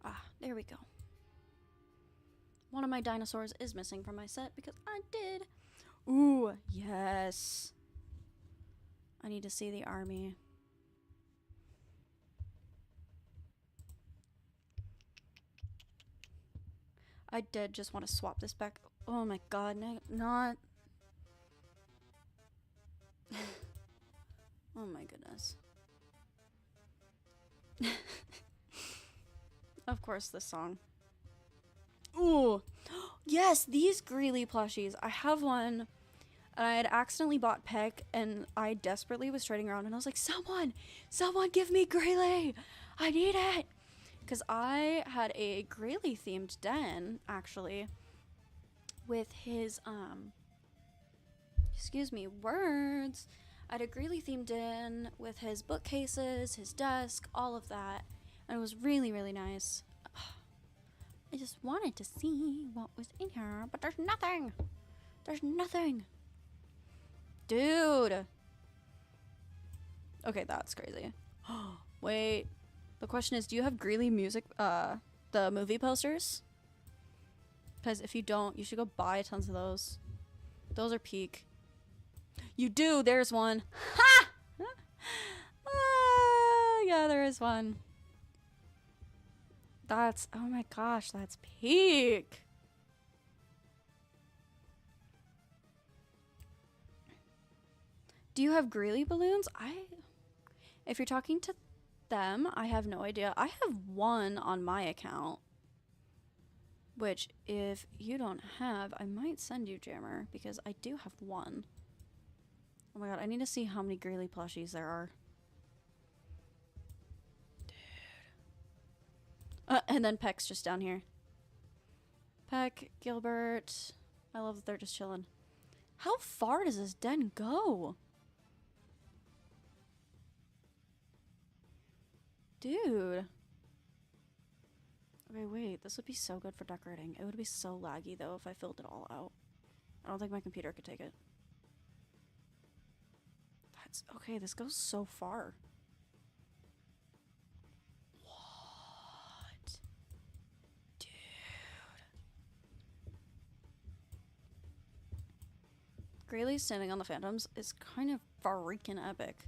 Ah, there we go. One of my dinosaurs is missing from my set because I did. Ooh, yes. I need to see the army. I did just want to swap this back. Oh my god, not. Oh my goodness. Of course, this song. Ooh. Yes, these Greeley plushies. I have one. And I had accidentally bought Peck, and I desperately was trading around, and I was like, someone give me Greeley! I need it! Because I had a Greeley themed den, actually, with his, words. I had a Greeley themed den with his bookcases, his desk, all of that. And it was really, really nice. I just wanted to see what was in here, but there's nothing. There's nothing. Dude. Okay, that's crazy. Wait. The question is, do you have Greeley music, the movie posters? Because if you don't, you should go buy tons of those. Those are peak. You do! There's one. Ha! Yeah, there is one. That's, oh my gosh, that's peak. Do you have Greeley balloons? If you're talking to them, I have no idea. I have one on my account. Which, if you don't have, I might send you, Jammer, because I do have one. Oh my god, I need to see how many Greeley plushies there are. Dude. And then Peck's just down here. Peck, Gilbert. I love that they're just chilling. How far does this den go? Dude. Okay, wait. This would be so good for decorating. It would be so laggy, though, if I filled it all out. I don't think my computer could take it. That's... Okay, this goes so far. What? Dude. Graylee standing on the Phantoms is kind of freaking epic.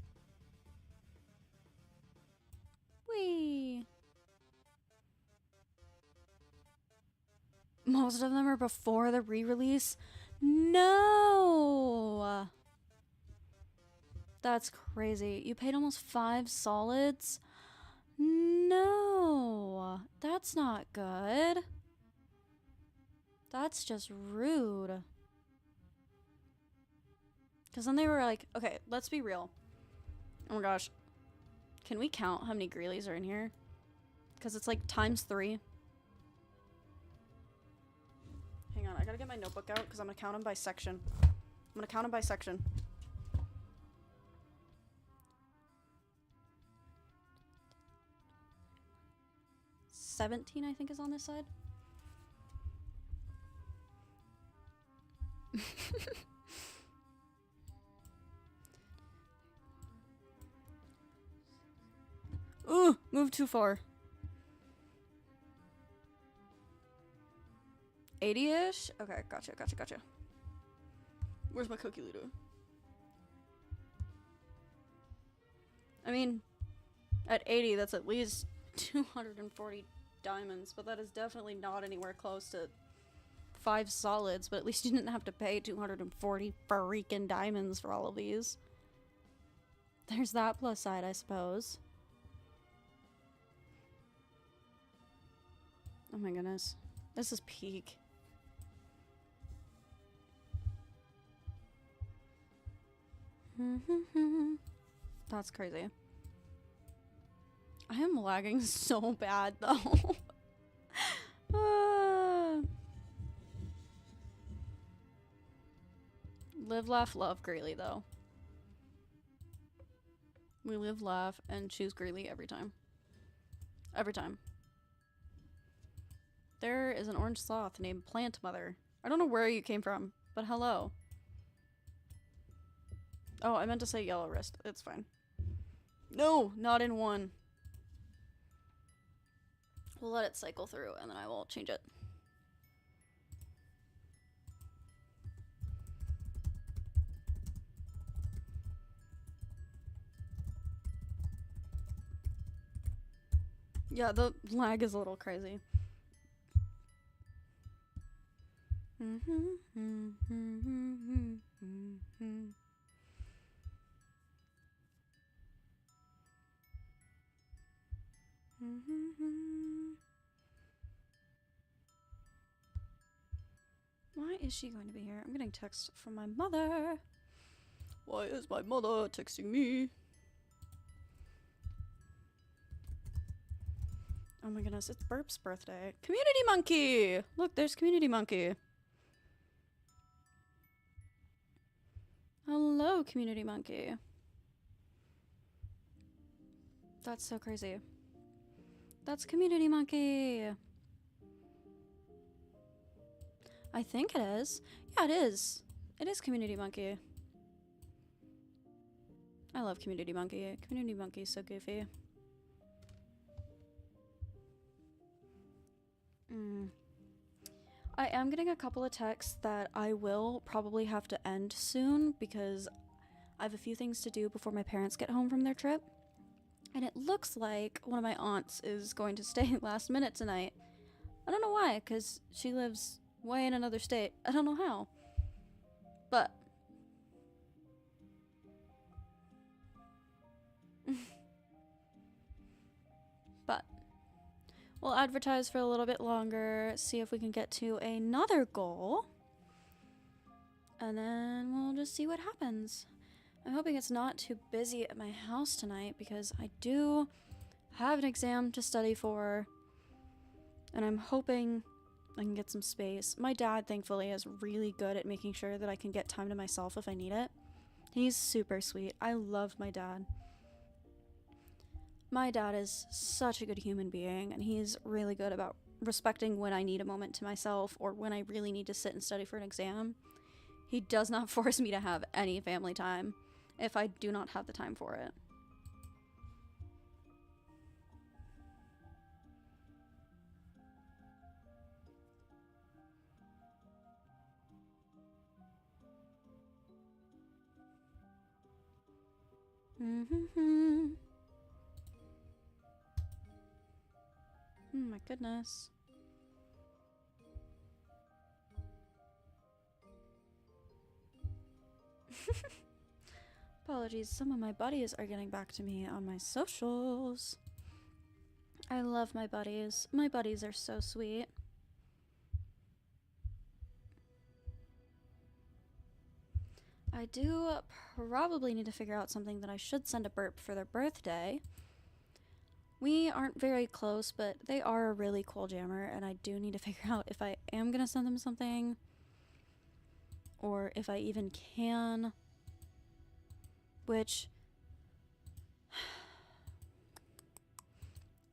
Whee! Most of them are before the re-release. No! That's crazy. You paid almost 5 solids? No! That's not good. That's just rude. Because then they were like, okay, let's be real. Oh my gosh. Can we count how many Greeleys are in here? Because it's like ×3. Hang on, I gotta get my notebook out because I'm gonna count them by section. 17, I think, is on this side. Ooh, move too far. 80-ish? Okay, gotcha. Where's my calculator? I mean, at 80, that's at least 240 diamonds, but that is definitely not anywhere close to 5 solids, but at least you didn't have to pay 240 freaking diamonds for all of these. There's that plus side, I suppose. Oh my goodness. This is peak. That's crazy. I am lagging so bad, though. Live, laugh, love Greeley, though. We live, laugh, and choose Greeley every time. Every time. There is an orange sloth named Plant Mother. I don't know where you came from, but hello. Oh, I meant to say yellow wrist. It's fine. No, not in one. We'll let it cycle through, and then I will change it. Yeah, the lag is a little crazy. Why is she going to be here? I'm getting text from my mother. Why is my mother texting me? Oh my goodness, it's Burp's birthday. Community Monkey! Look, there's Community Monkey. Hello, Community Monkey. That's so crazy. That's Community Monkey. I think it is. Yeah, it is. It is Community Monkey. I love Community Monkey. Community Monkey is so goofy. I am getting a couple of texts that I will probably have to end soon because I have a few things to do before my parents get home from their trip. And it looks like one of my aunts is going to stay last minute tonight. I don't know why, because she lives way in another state. I don't know how. But we'll advertise for a little bit longer, see if we can get to another goal. And then we'll just see what happens. I'm hoping it's not too busy at my house tonight because I do have an exam to study for. And I'm hoping I can get some space. My dad, thankfully, is really good at making sure that I can get time to myself if I need it. He's super sweet. I love my dad. My dad is such a good human being, and he's really good about respecting when I need a moment to myself or when I really need to sit and study for an exam. He does not force me to have any family time if I do not have the time for it. Oh my goodness. Apologies, some of my buddies are getting back to me on my socials. I love my buddies. My buddies are so sweet. I do probably need to figure out something that I should send a burp for their birthday. We aren't very close, but they are a really cool jammer, and I do need to figure out if I am gonna send them something or if I even can. Which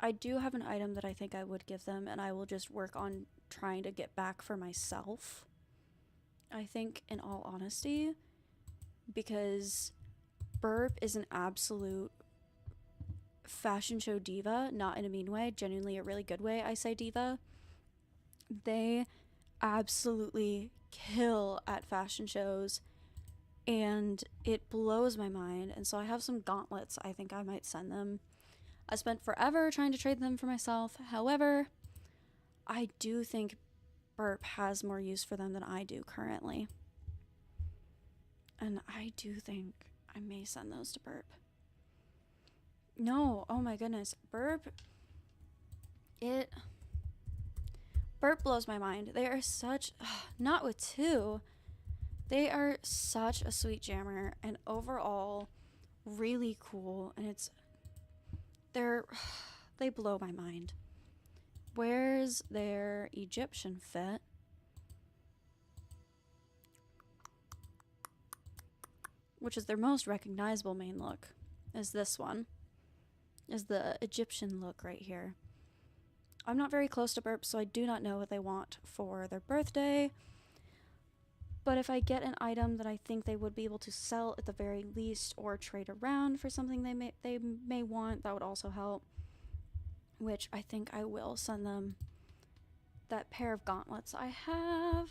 I do have an item that I think I would give them, and I will just work on trying to get back for myself. I think, in all honesty, because Burp is an absolute fashion show diva, not in a mean way, genuinely a really good way I say diva. They absolutely kill at fashion shows, and it blows my mind. And so I have some gauntlets I think I might send them. I spent forever trying to trade them for myself. However, I do think Burp has more use for them than I do currently. And I do think I may send those to Burp. No, oh my goodness. Burp blows my mind. They are such, not with two, they are such a sweet jammer and overall really cool, and they blow my mind. Where's their Egyptian fit? Which is their most recognizable main look, is this one. Is the Egyptian look right here. I'm not very close to Burp, so I do not know what they want for their birthday. But if I get an item that I think they would be able to sell at the very least or trade around for something they may want, that would also help. Which I think I will send them that pair of gauntlets I have,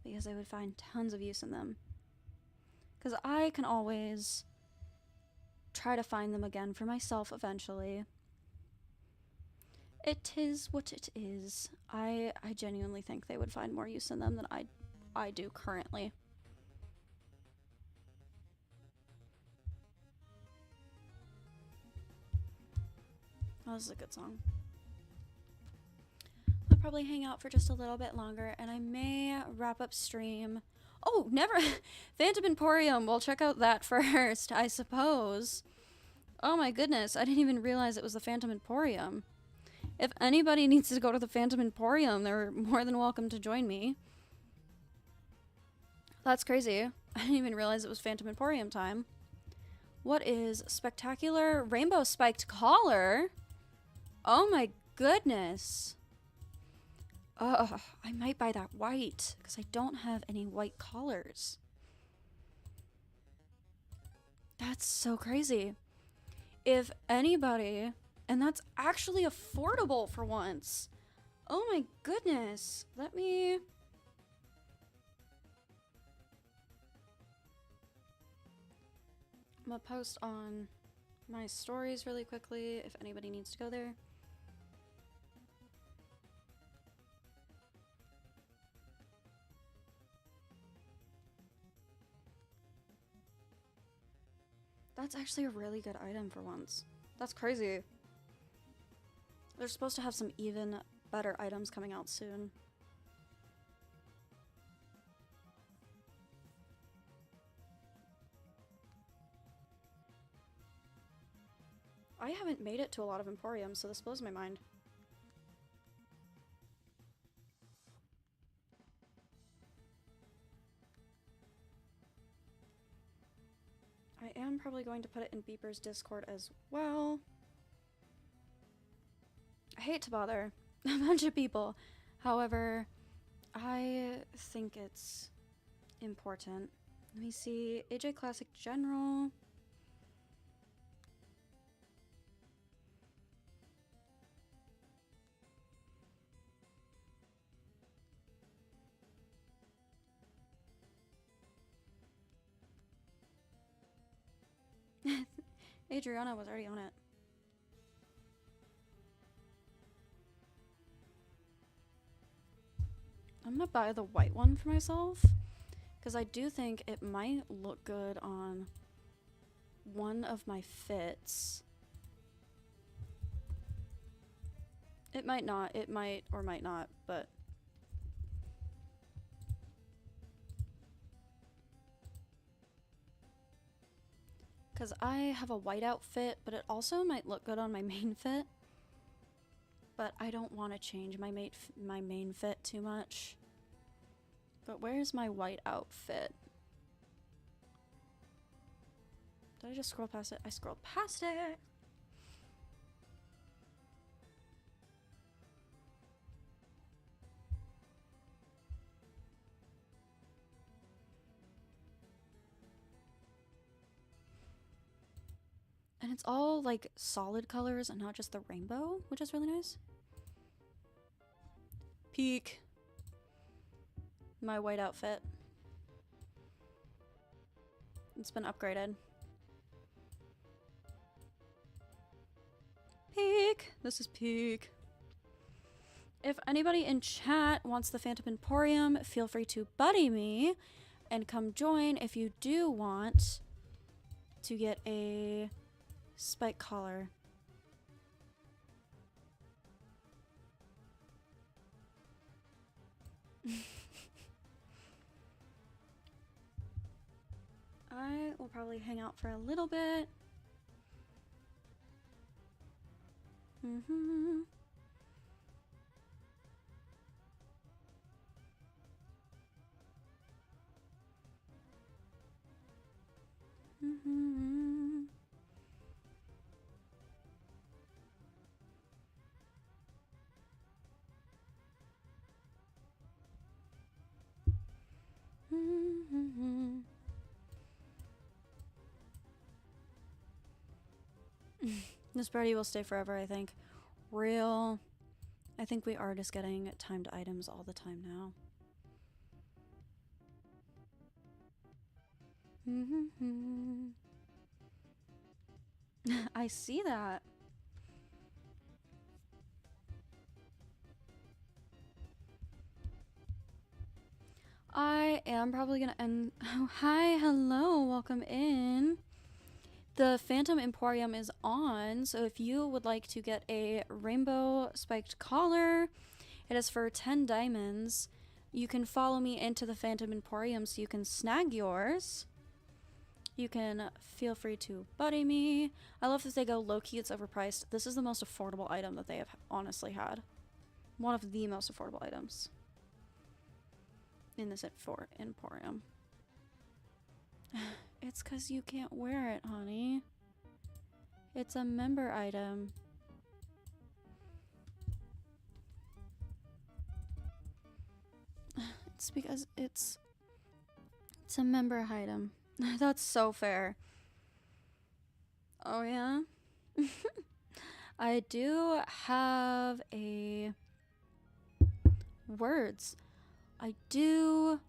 because I would find tons of use in them. Because I can always try to find them again for myself eventually. It is what it is. I genuinely think they would find more use in them than I do currently. Oh, this is a good song. I'll probably hang out for just a little bit longer, and I may wrap up stream. Oh, never! Phantom Emporium. We'll check out that first, I suppose. Oh my goodness, I didn't even realize it was the Phantom Emporium. If anybody needs to go to the Phantom Emporium, they're more than welcome to join me. That's crazy. I didn't even realize it was Phantom Emporium time. What is spectacular rainbow spiked collar? Oh my goodness. I might buy that white because I don't have any white collars. That's so crazy. If anybody, and that's actually affordable for once. Oh my goodness. I'm gonna post on my stories really quickly if anybody needs to go there. That's actually a really good item for once. That's crazy. They're supposed to have some even better items coming out soon. I haven't made it to a lot of Emporiums, so this blows my mind. I am probably going to put it in Beeper's Discord as well. I hate to bother a bunch of people. However, I think it's important. Let me see. AJ Classic General. Adriana was already on it. I'm gonna buy the white one for myself because I do think it might look good on one of my fits. It might not. It might or might not, but because I have a white outfit, but it also might look good on my main fit. But I don't want to change my main fit too much. But where's my white outfit? Did I just scroll past it? I scrolled past it! And it's all like solid colors and not just the rainbow, which is really nice. Peak. My white outfit. It's been upgraded. Peak. This is peak. If anybody in chat wants the Phantom Emporium, feel free to buddy me and come join if you do want to get a spike collar. I will probably hang out for a little bit. This birdie will stay forever, I think. Real. I think we are just getting timed items all the time now. I see that. I am probably gonna end. Oh, hi, hello, welcome in. The Phantom Emporium is on, so if you would like to get a rainbow spiked collar, it is for 10 diamonds. You can follow me into the Phantom Emporium so you can snag yours. You can feel free to buddy me. I love that they go low-key, it's overpriced. This is the most affordable item that they have honestly had. One of the most affordable items in this Emporium. It's because you can't wear it, honey. It's a member item. It's because it's a member item. That's so fair. Oh yeah? I do have a words. I do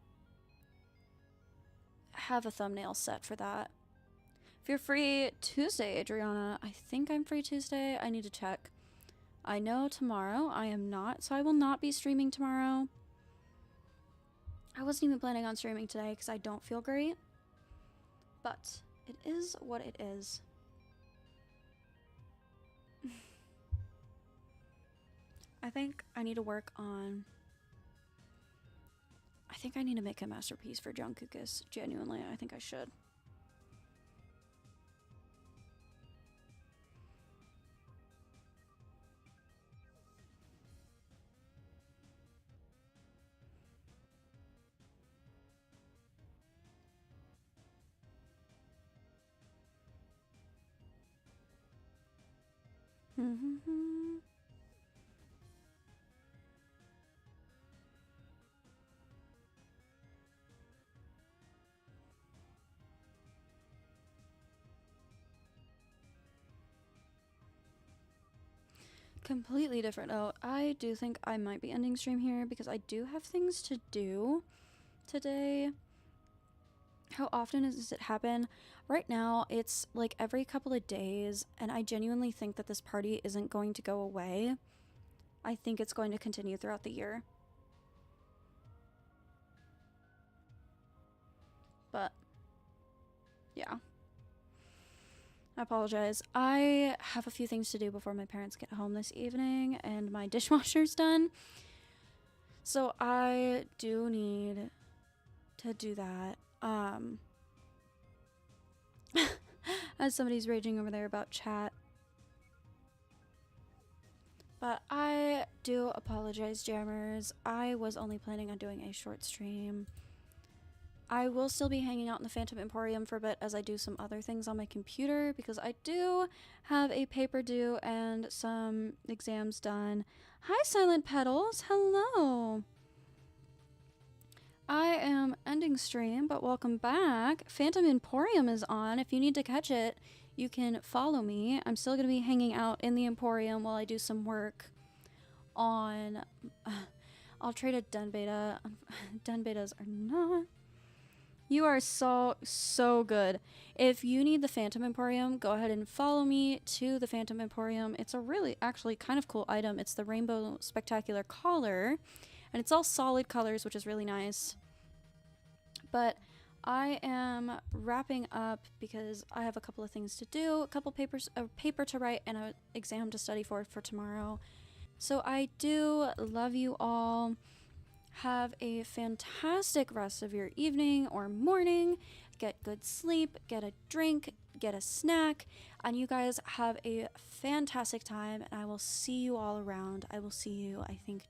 have a thumbnail set for that. If you're free Tuesday, Adriana, I think I'm free Tuesday. I need to check. I know tomorrow I am not, so I will not be streaming tomorrow. I wasn't even planning on streaming today because I don't feel great. But it is what it is. I think I need to work on... I think I need to make a masterpiece for John Kukas. Genuinely, I think I should. Completely different note. I do think I might be ending stream here because I do have things to do today. How often does it happen? Right now, it's like every couple of days, and I genuinely think that this party isn't going to go away. I think it's going to continue throughout the year. But, yeah. I apologize. I have a few things to do before my parents get home this evening, and my dishwasher's done. So I do need to do that. As somebody's raging over there about chat. But I do apologize, jammers. I was only planning on doing a short stream. I will still be hanging out in the Phantom Emporium for a bit as I do some other things on my computer because I do have a paper due and some exams done. Hi, Silent Petals. Hello. I am ending stream, but welcome back. Phantom Emporium is on. If you need to catch it, you can follow me. I'm still going to be hanging out in the Emporium while I do some work on... I'll trade a Dun Beta. Dun Betas are not... You are so good. If you need the Phantom Emporium, go ahead and follow me to the Phantom Emporium. It's a really, actually, kind of cool item. It's the Rainbow Spectacular Collar, and it's all solid colors, which is really nice. But I am wrapping up because I have a couple of things to do, a paper to write, and an exam to study for tomorrow. So I do love you all. Have a fantastic rest of your evening or morning. Get good sleep, get a drink, get a snack, and you guys have a fantastic time, and I will see you all around. I will see you, I think,